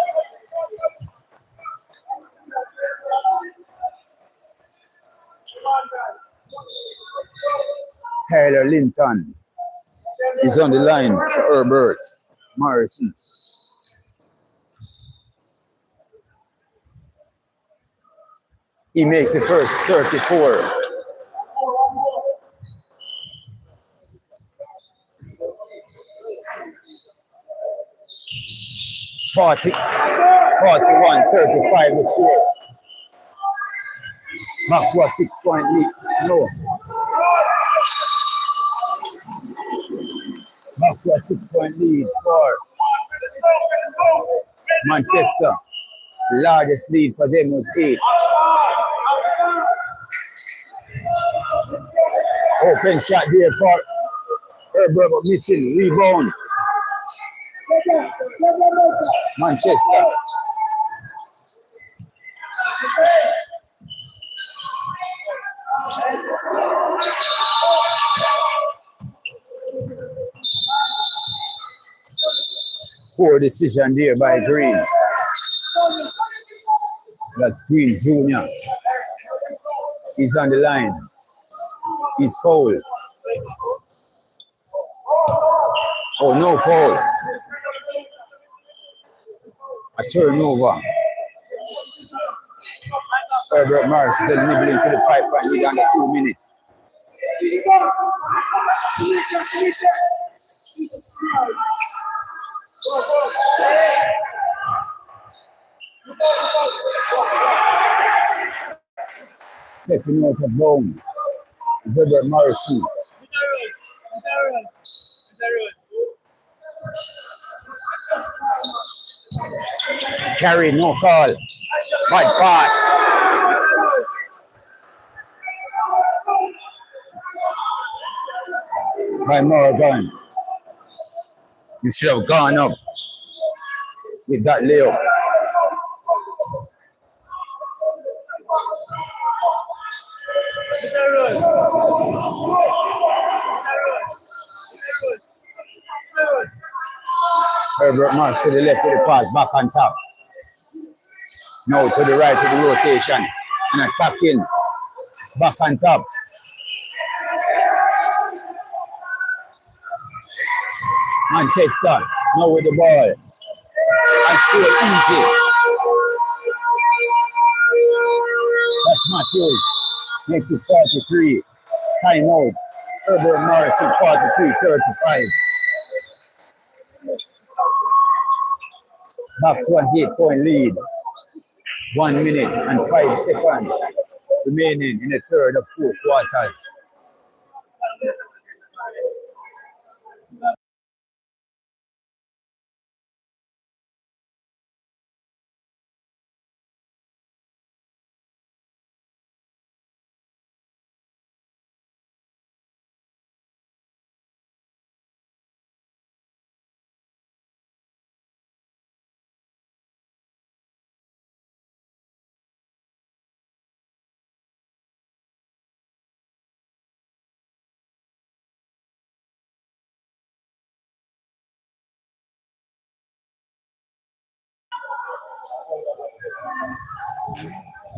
Speaker 1: Tyler Linton is on the line for Herbert Marrison. He makes the first 34. (41-35) the score. Back to a 6-point lead. No. Back to a 6-point lead for Manchester. The largest lead for them was 8. Open shot there for Herbert, but missing. Rebound. Manchester. Poor decision there by Green. That's Green Jr. He's on the line. is foul. Oh, no foul. A turnover. Herbert Marrison still nibbling to the 5-point lead under 2 minutes. Stepping out of bounds. Herbert Marrison. Carry, no call. Bad pass. By Morgan. You should have gone up with that layup. Herbert Marks to the left of the pass, back on top. Now to the right of the rotation. And attacking. Back on top. Manchester now with the ball. And score easy. That's Matthews. Makes it 43. Timeout. Herbert Marrison 43-35. Back to an 8-point lead. 1 minute and 5 seconds remaining in the third of 4 quarters.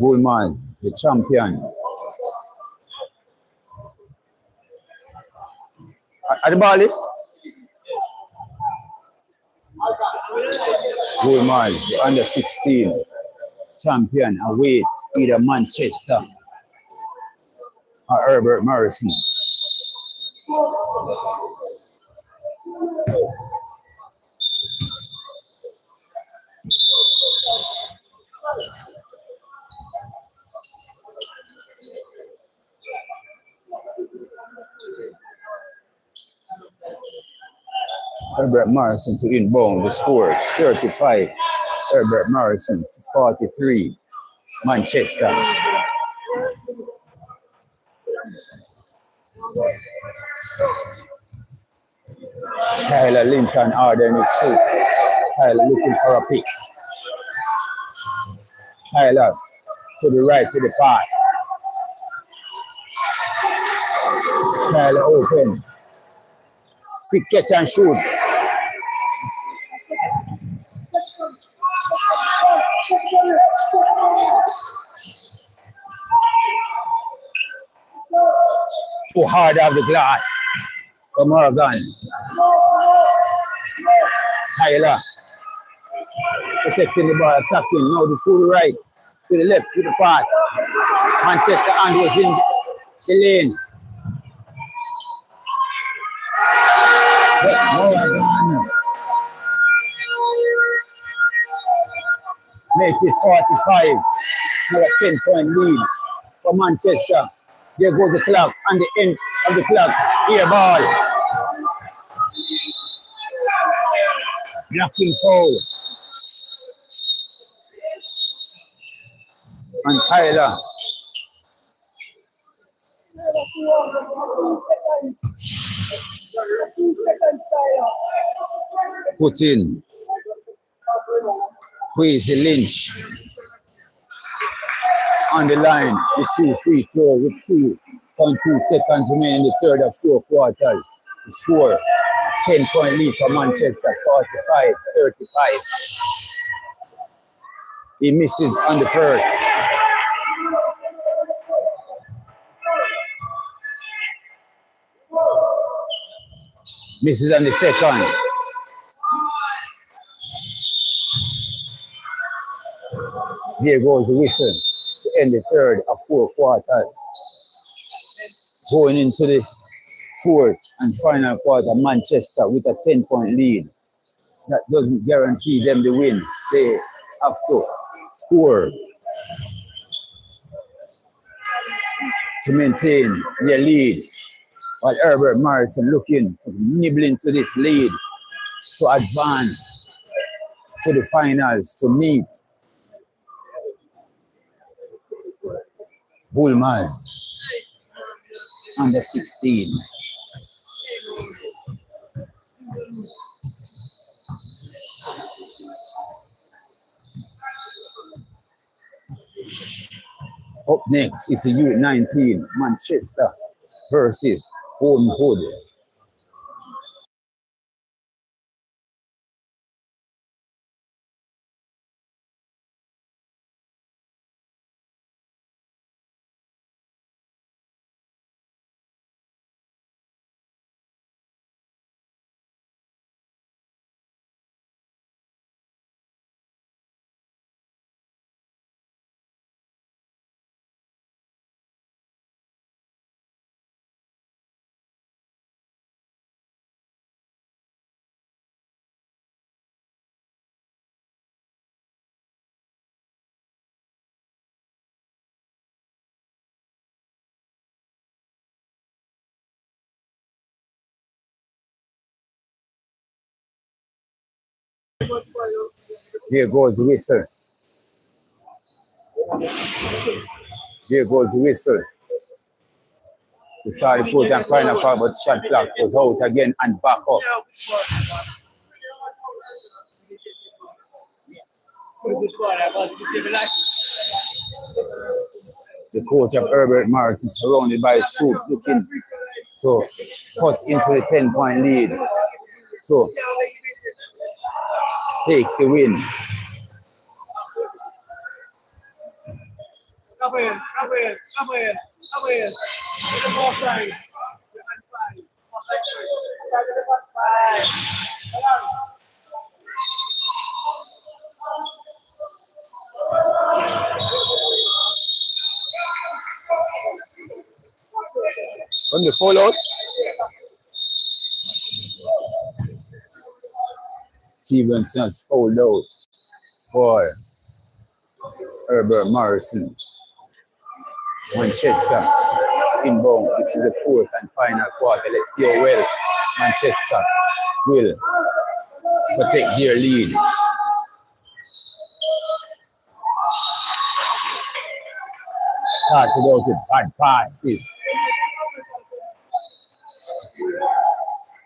Speaker 1: Bullmars, the champion. Are the ball is? Bullmars, the under 16 champion, awaits either Manchester or Herbert Marrison. Herbert Marrison to inbound the score 35. Herbert Marrison to 43. Manchester. Tyler Linton ordering his shoot. Tyler looking for a pick. Tyler to the right to the pass. Tyler open. Quick catch and shoot. Too hard off the glass for Morgan. Tyler protecting the ball, attacking. Now to the right, to the left, to the pass. Manchester and was in the lane. But Morgan makes it 45. Now a 10-point lead for Manchester. There goes the clock, and the end of the clock. Here ball. Blocking foul. And Tyler. Put in. Queasy Lynch. On the line with 2 free throws with 2.2 seconds remaining in the third of 4 quarters. The score 10-point lead for Manchester 45-35. He misses on the first. Misses on the second. There goes the whistle to end the third of 4 quarters. Going into the fourth and final quarter, Manchester with a 10-point lead. That doesn't guarantee them the win. They have to score to maintain their lead. While Herbert Marrison looking to nibble into this lead to advance to the finals to meet Bulmers under 16. Up next is the U19 Manchester versus Homewood. Here goes the whistle. Here goes the whistle. The start the fourth and final foul, but shot clock was out again and back up. The coach of Herbert Marrison is surrounded by his troops looking to cut into the 10-point lead. So takes the win.
Speaker 3: Come in. To the ball side.
Speaker 1: On the fallout. Stevenson's fouled out for Herbert Marrison. Manchester inbound. This is the fourth and final quarter. Let's see how well Manchester will protect their lead. Started out with bad passes.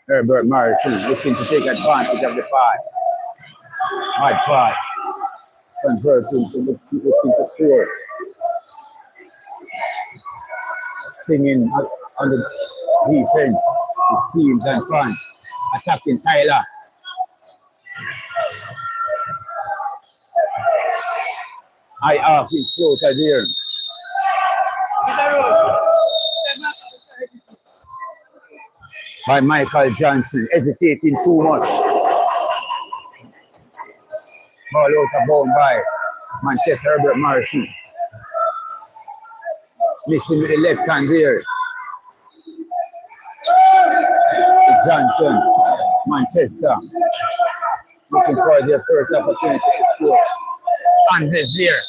Speaker 1: Herbert Marrison looking to take advantage of the pass. Bad pass. Converting to looking to score. Singing on the defense, his teams and fans. Attacking Tyler. I off his floater there. By Michael Johnson, hesitating too much. Ball out of bound by Manchester Herbert Marrison. Missing with the left hand there. Johnson, Manchester, looking for their first opportunity to score. Andres there.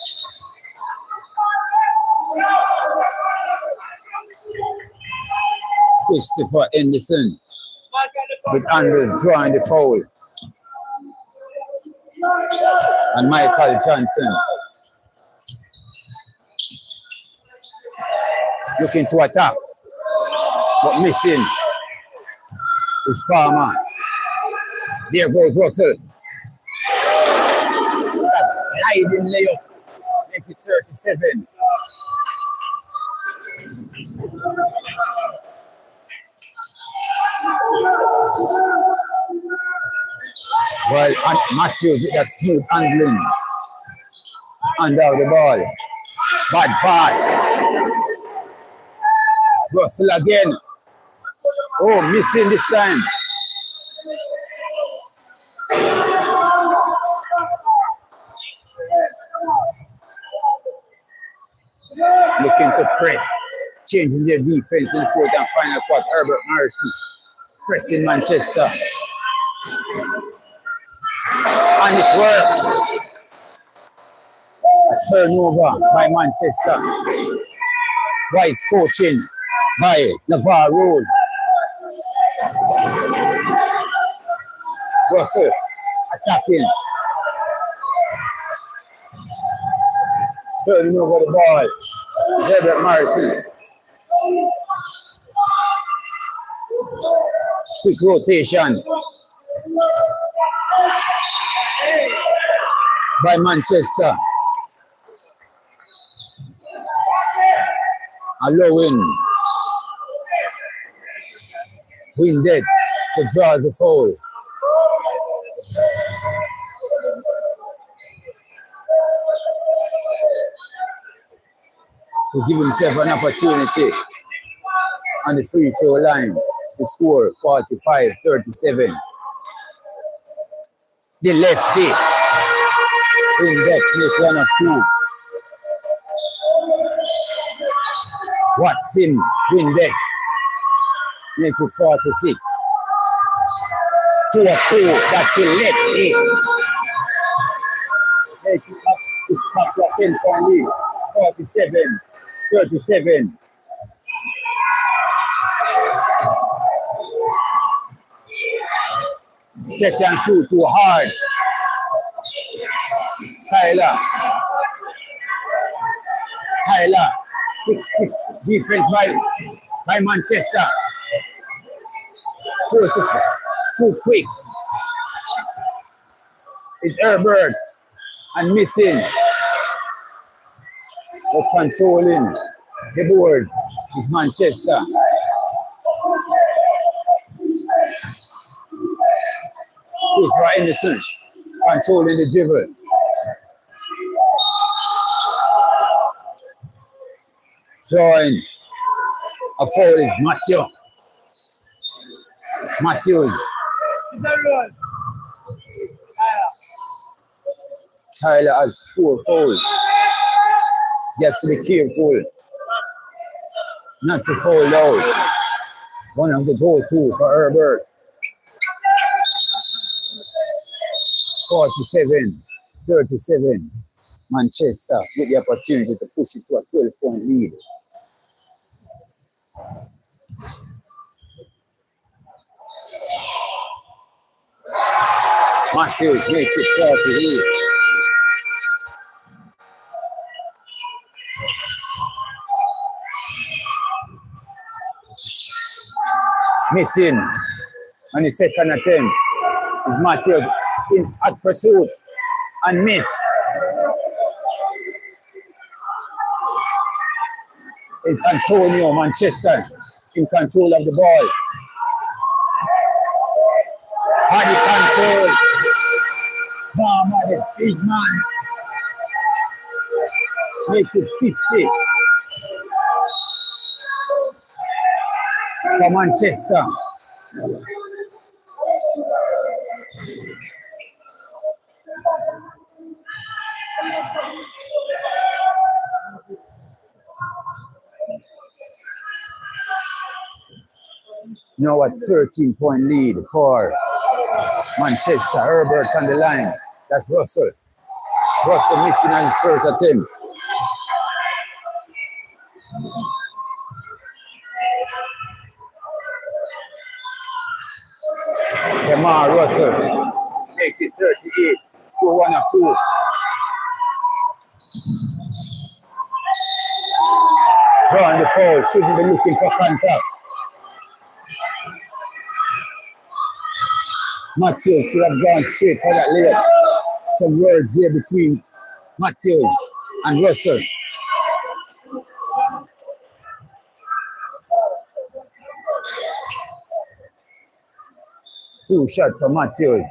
Speaker 1: Christopher Henderson with Andres drawing the foul. And Michael Johnson looking to attack, but missing is Palmer. There goes Russell. Gliding layup, makes it 37. Well, Matthews with that smooth handling. Under the ball. Bad pass. Russell again. Oh, missing this time. looking to press, changing their defense in the fourth and final quarter. Herbert Marrison pressing Manchester. And it works. A turnover by Manchester. Wise coaching by Navarre Rose. Russell attacking. Turning over the ball. Herbert Marrison. Quick rotation by Manchester. Allowing Winded to draw the foul. To give himself an opportunity on the free throw line to score 45-37. The lefty Winded make one of two. Watson Winded makes it 46. 2 of 2. That's the lefty. Makes it up. It's back to a 10-point lead. 47-37. Catch and shoot too hard. Tyler. Quick defense by Manchester. Forced to shoot quick. It's Herbert and missing. But controlling the board is Manchester. It's for Anderson controlling the dribble. Drawing a foul is Matthews. Tyler has 4 fouls. He has to be careful not to foul out. One of the go-to for Herbert. 47-37. Manchester with the opportunity to push it to a 12-point lead. Matthews makes it 48. Missing on the second attempt is Matthews in at pursuit and miss. It's Antonio Manchester in control of the ball. Body control. Mama, the big man. Makes it 50. For Manchester. Now a 13-point lead for Manchester. Herbert's on the line. That's Russell. Russell missing on his first attempt. Russell makes it 38. Score 1 of 2. Drawing the foul. Shouldn't be looking for contact. Matthews should have gone straight for that layup. Some words there between Matthews and Russell. Two shots for Matthews.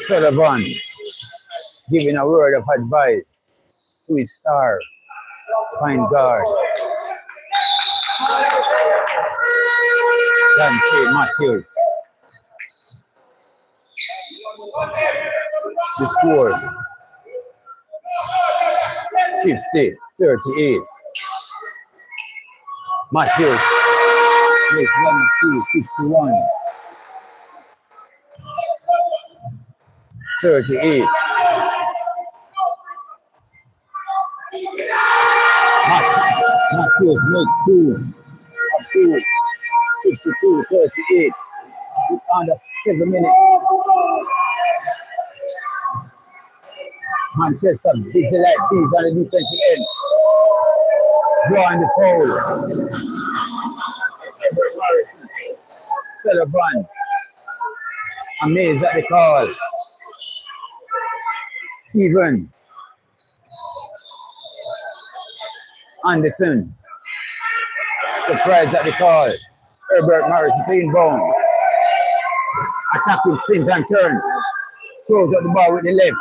Speaker 1: Sullivan giving a word of advice to his star point guard. Dante Matthews. The score 50, 38. Matthews makes 1-2, 51. 38. Matthews makes 2. 52, 38. Under 7 minutes. Manchester busy like bees on the defensive end. Drawing the foul. Marrison. Sullivan. Amazed at the call. Even. Anderson. Surprised at the call. Herbert Marrison clean bone. Attacking, spins and turns. Throws up the ball with the left.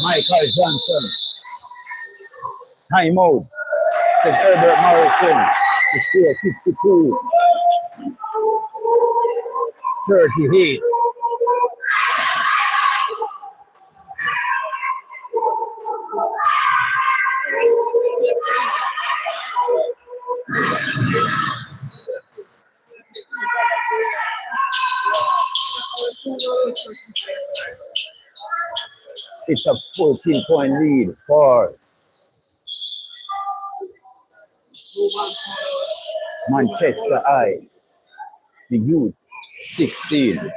Speaker 1: Michael Johnson. Timeout. Says Herbert Marrison. The score 52. 38. It's a 14-point lead for Manchester Eye. The U16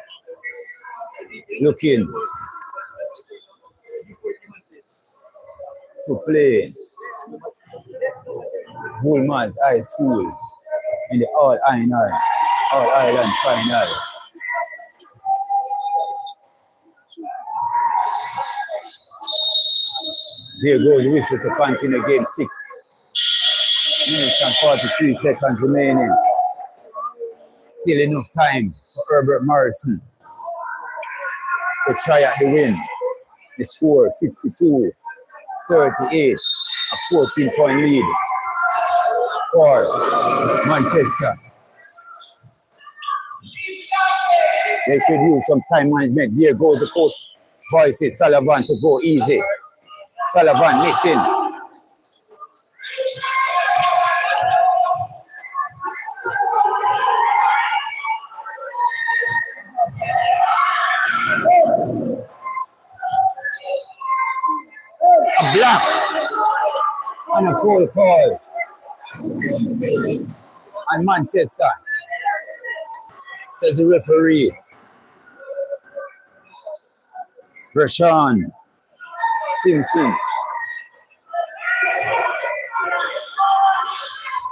Speaker 1: looking to play Bullman's High School in the All-Ireland Finals. There goes the whistle to continue game 6 minutes and 43 seconds remaining. Still enough time for Herbert Marrison to try at the win. The score 52-38, a 14-point lead for Manchester. They should use some time management. There goes the coach voices Sullivan to go easy. Sullivan missing. A block and a foul call. And Manchester, says the referee. Rashawn Simpson.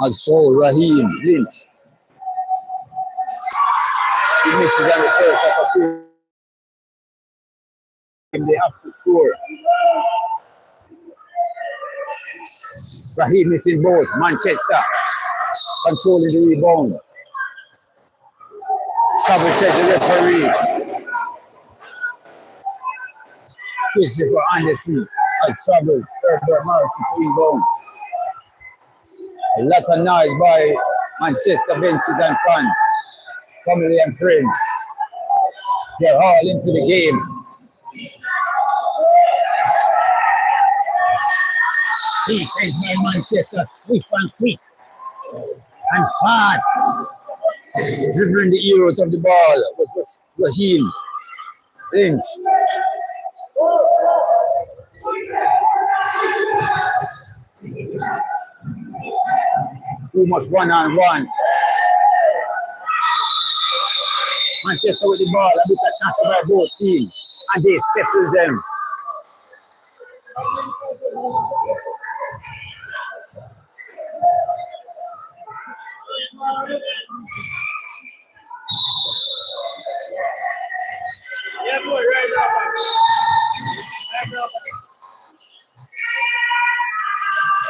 Speaker 1: Also Raheem Lynch. He misses on the first opportunity. They have to score. Raheem missing both. Manchester controlling the rebound. Trouble says the referee. Christopher Anderson has troubled Herbert Marrison to rebound. A lot of noise by Manchester benches and fans, family and friends. They're all into the game. Defense by Manchester, swift and quick and fast. Dribbling the ear out of the ball was Raheem Lynch. Too much one-on-one. Manchester with the ball, a bit of tackle by both teams, and they settle them.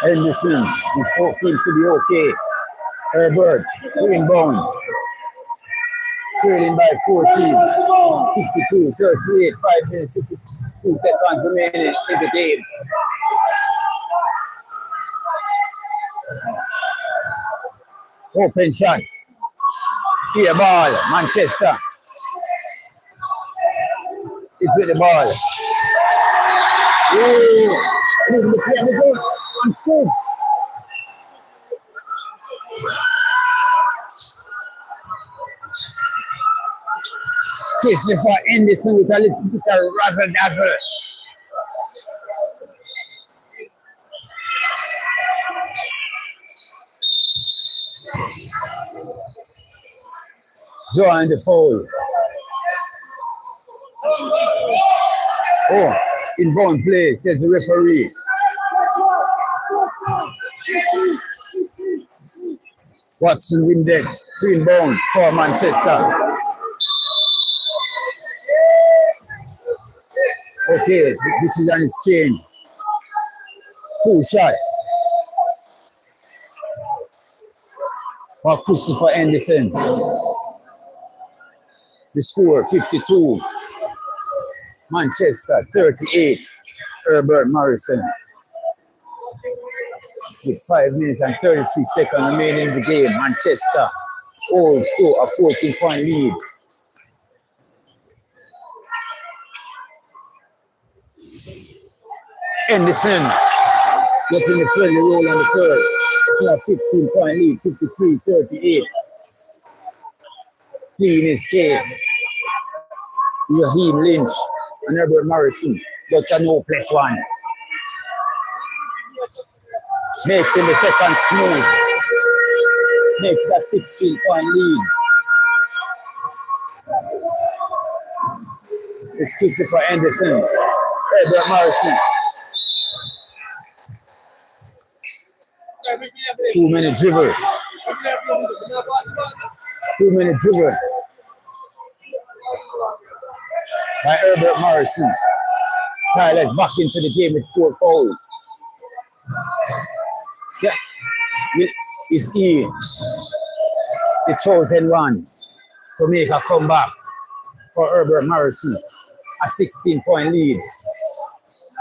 Speaker 1: Henderson is seems to be okay. Herbert inbound. Trailing by 14. 52, 38, 5 minutes, 52 seconds remaining in the game. Open shot. Here ball, Manchester. He's with the ball. Oh, losing the play on the goal. On stage. Christopher Henderson with a little bit of razzle dazzle. Drawing the foul. Oh, inbound play, says the referee. Watson Windet to inbound for Manchester. Okay, this is an exchange. 2 shots for Christopher Henderson. The score 52. Manchester 38. Herbert Marrison. With 5 minutes and 33 seconds remaining in the game, Manchester holds to a 14-point lead. Henderson getting the friendly roll on the first. It's a 15-point lead, 53-38. In his case, Raheem Lynch and Herbert Marrison got a no +1. Makes him the second smooth. Makes that 16-point lead. It's Christopher Henderson, Herbert Marrison. 2-minute dribble. 2-minute dribble by Herbert Marrison. Tyler's back into the game with 4 fouls. Yeah, it's E, the chosen one, to make a comeback for Herbert Marrison. A 16-point lead.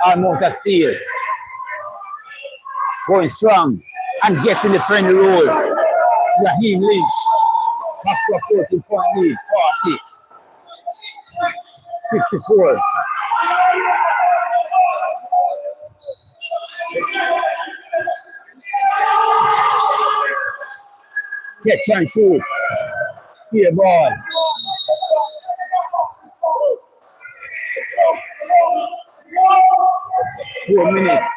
Speaker 1: Almost a steal. Going strong and getting the friendly roll. Raheem Lynch back to a 14-point lead. 40. 54. Catch and shoot. Clear ball. Four minutes.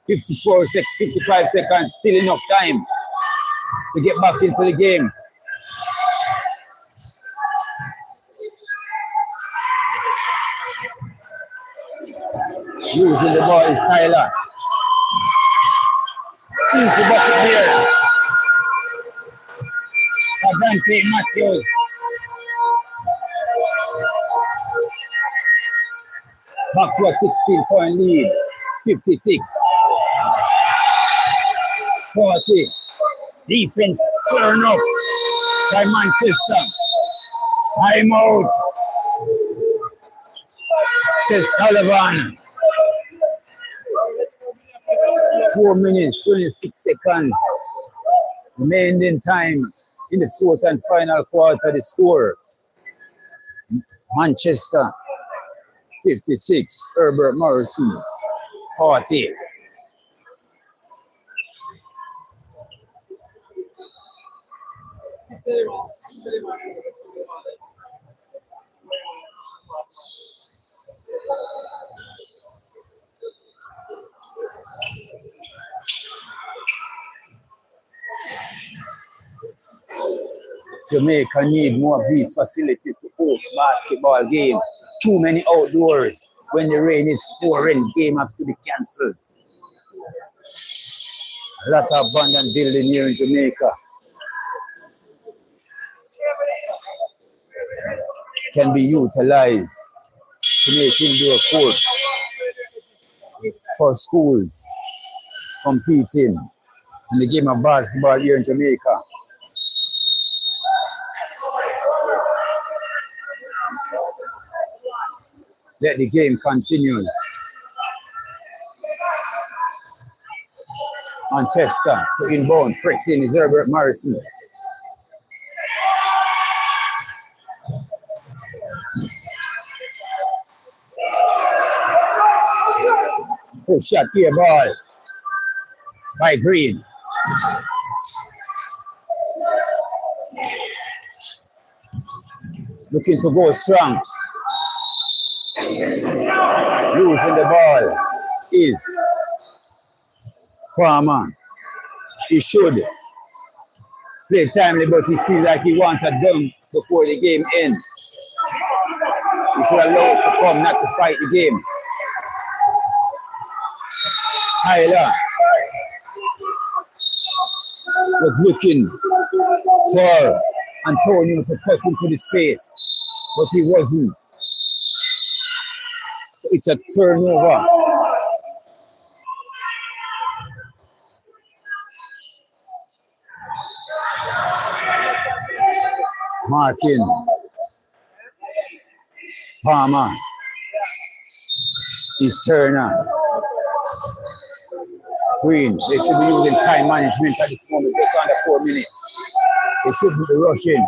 Speaker 1: 55 seconds. Still enough time to get back into the game. Losing the ball is Tyler. Easy bucket here. Dante Matthews. Back to a 16-point lead. 56. 40. Defense turn up by Manchester. Time out. Says Sullivan. 4 minutes, 26 seconds. Remaining time in the fourth and final quarter. The score: Manchester 56, Herbert Marrison 40. Jamaica need more beach facilities to host basketball game. Too many outdoors. When the rain is pouring, game has to be cancelled. A lot of abandoned building here in Jamaica can be utilized to make indoor courts for schools competing in the game of basketball here in Jamaica. Let the game continue. Manchester to inbound, pressing is Herbert Marrison. Push shot here ball by Green. Looking to go strong. Losing the ball is Palmer. He should play timely, but he seems like he wants a done before the game ends. He should allow us to come, not to fight the game. Tyler was looking for Antonio to cut into the space, but he wasn't. So it's a turnover. Martin Palmer is Turner. Green, they should be using time management at this moment, just under 4 minutes. They shouldn't be rushing.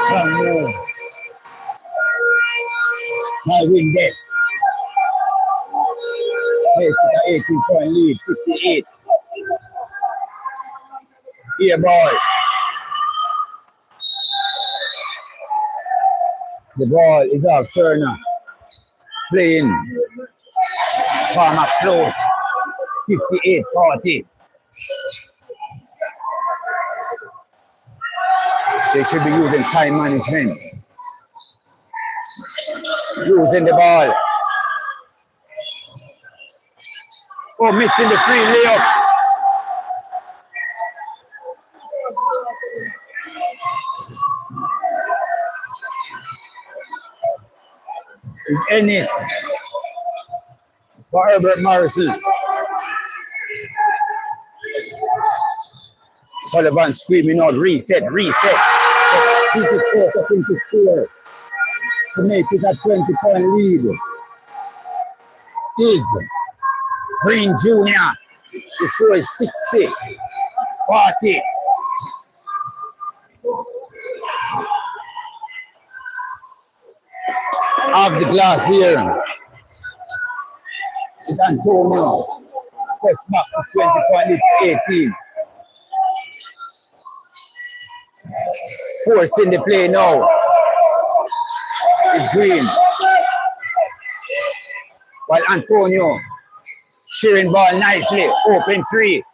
Speaker 1: Strong move. My win bet. It's an 18-point lead, 58. Here, ball. The ball is off Turner. Playing. Palmer close. 58-40. They should be using time management. Using the ball. Oh, missing the free layup. Is Ennis for Herbert Marrison. Sullivan screaming out, reset. He's focusing to score to make it a 20-point lead. Is Green Jr. The score is 60-40. Off the glass here is Antonio. Cuts back to 20-point lead to 18. Forcing the play now. It's Green. While Antonio shearing ball nicely. Open three.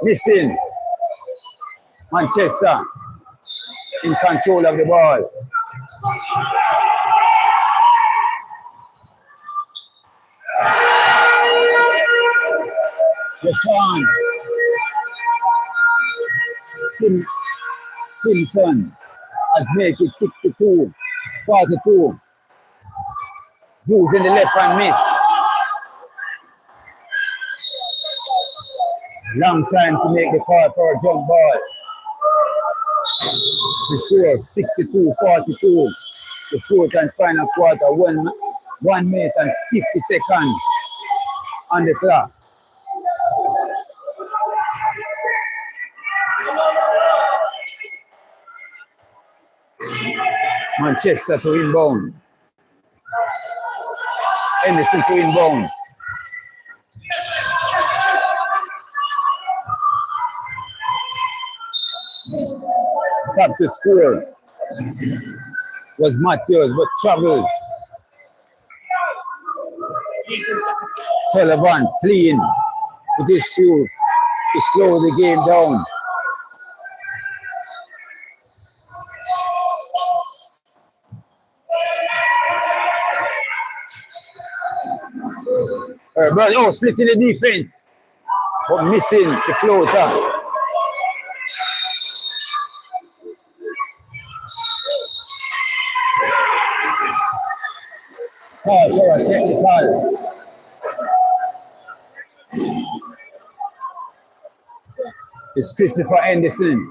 Speaker 1: Missing. Manchester in control of the ball. Deshaun Simpson has made it 62-42. Using the left hand miss. Long time to make the call for a jump ball. The score 62-42. The fourth and final quarter, 1 minute and 50 seconds on the clock. Manchester to inbound. Anderson to inbound. Top to score was Matthews, but Travels. Sullivan clean with his shoot to slow the game down. But splitting the defense, but missing the floater. Call for a technical. It's Christopher Anderson.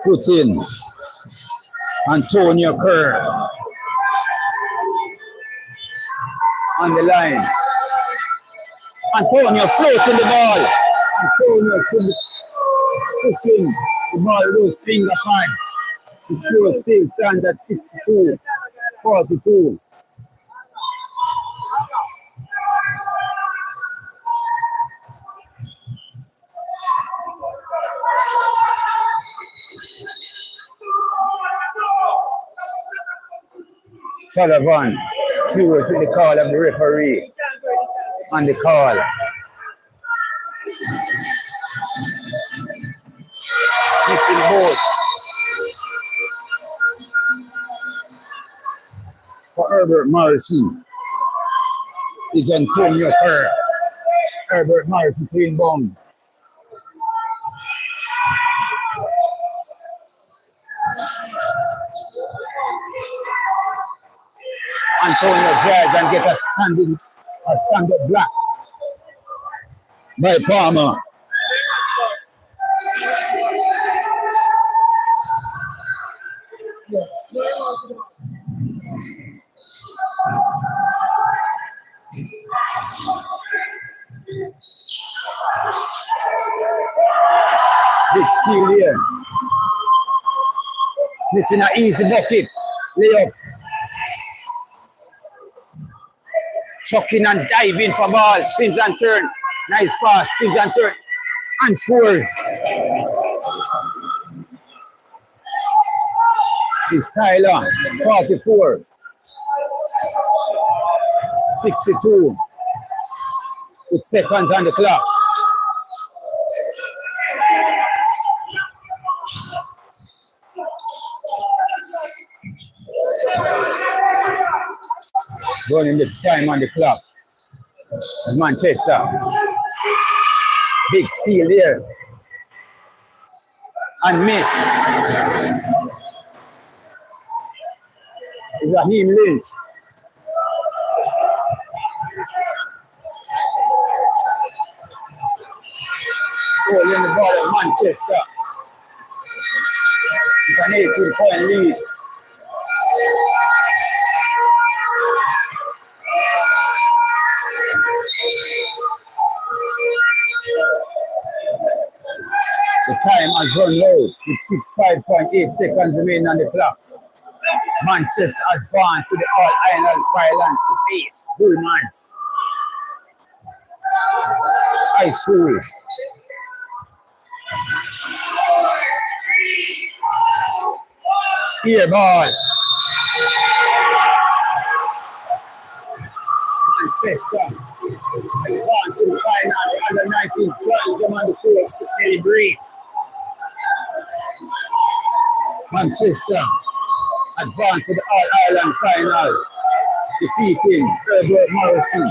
Speaker 1: Put in Antonio Kerr on the line. Antonio floating the ball. Antonio pushing the ball with his finger pads. The score still stands at 62-42. Sullivan furious with the call of the referee on the call. Missing both for Herbert Marrison is Antonio Kerr. Herbert Marrison to inbound. Antonio drives and get a stand-up block by Palmer. Big steal here. This is an easy bucket. Layup. Chucking and diving for ball. Spins and turn. Nice pass. Spins and turn. And scores. It's Tyler. 44. 62. With seconds on the clock. Running the time on the clock. Manchester. Big steal there. And miss. Raheem Lynch. Holding the ball at Manchester. It's an 18-point lead. The time has run low with 5.8 seconds remaining on the clock. Manchester advance to the All-Ireland Finals to face Bullmans High School. Here ball. Manchester advance to the final. The under-19 joins them on the court to celebrate. Manchester advance to the All-Ireland Final, defeating Herbert Marrison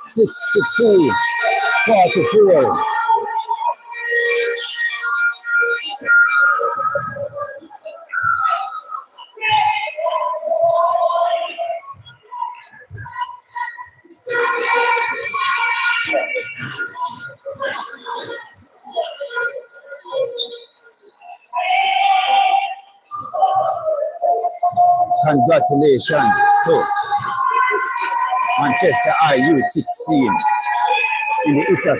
Speaker 1: 62-44. Congratulations to Manchester U16 in the Issa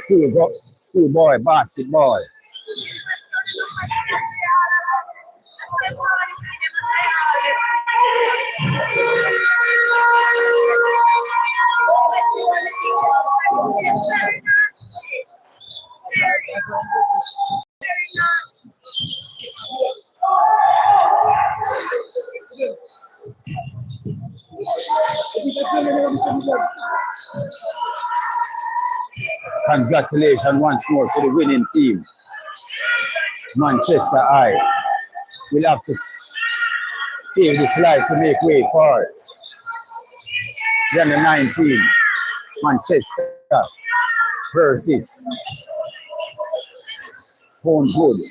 Speaker 1: schoolboy basketball. Congratulations once more to the winning team. Manchester I will have to save this life to make way for the under 19 Manchester versus Homewood.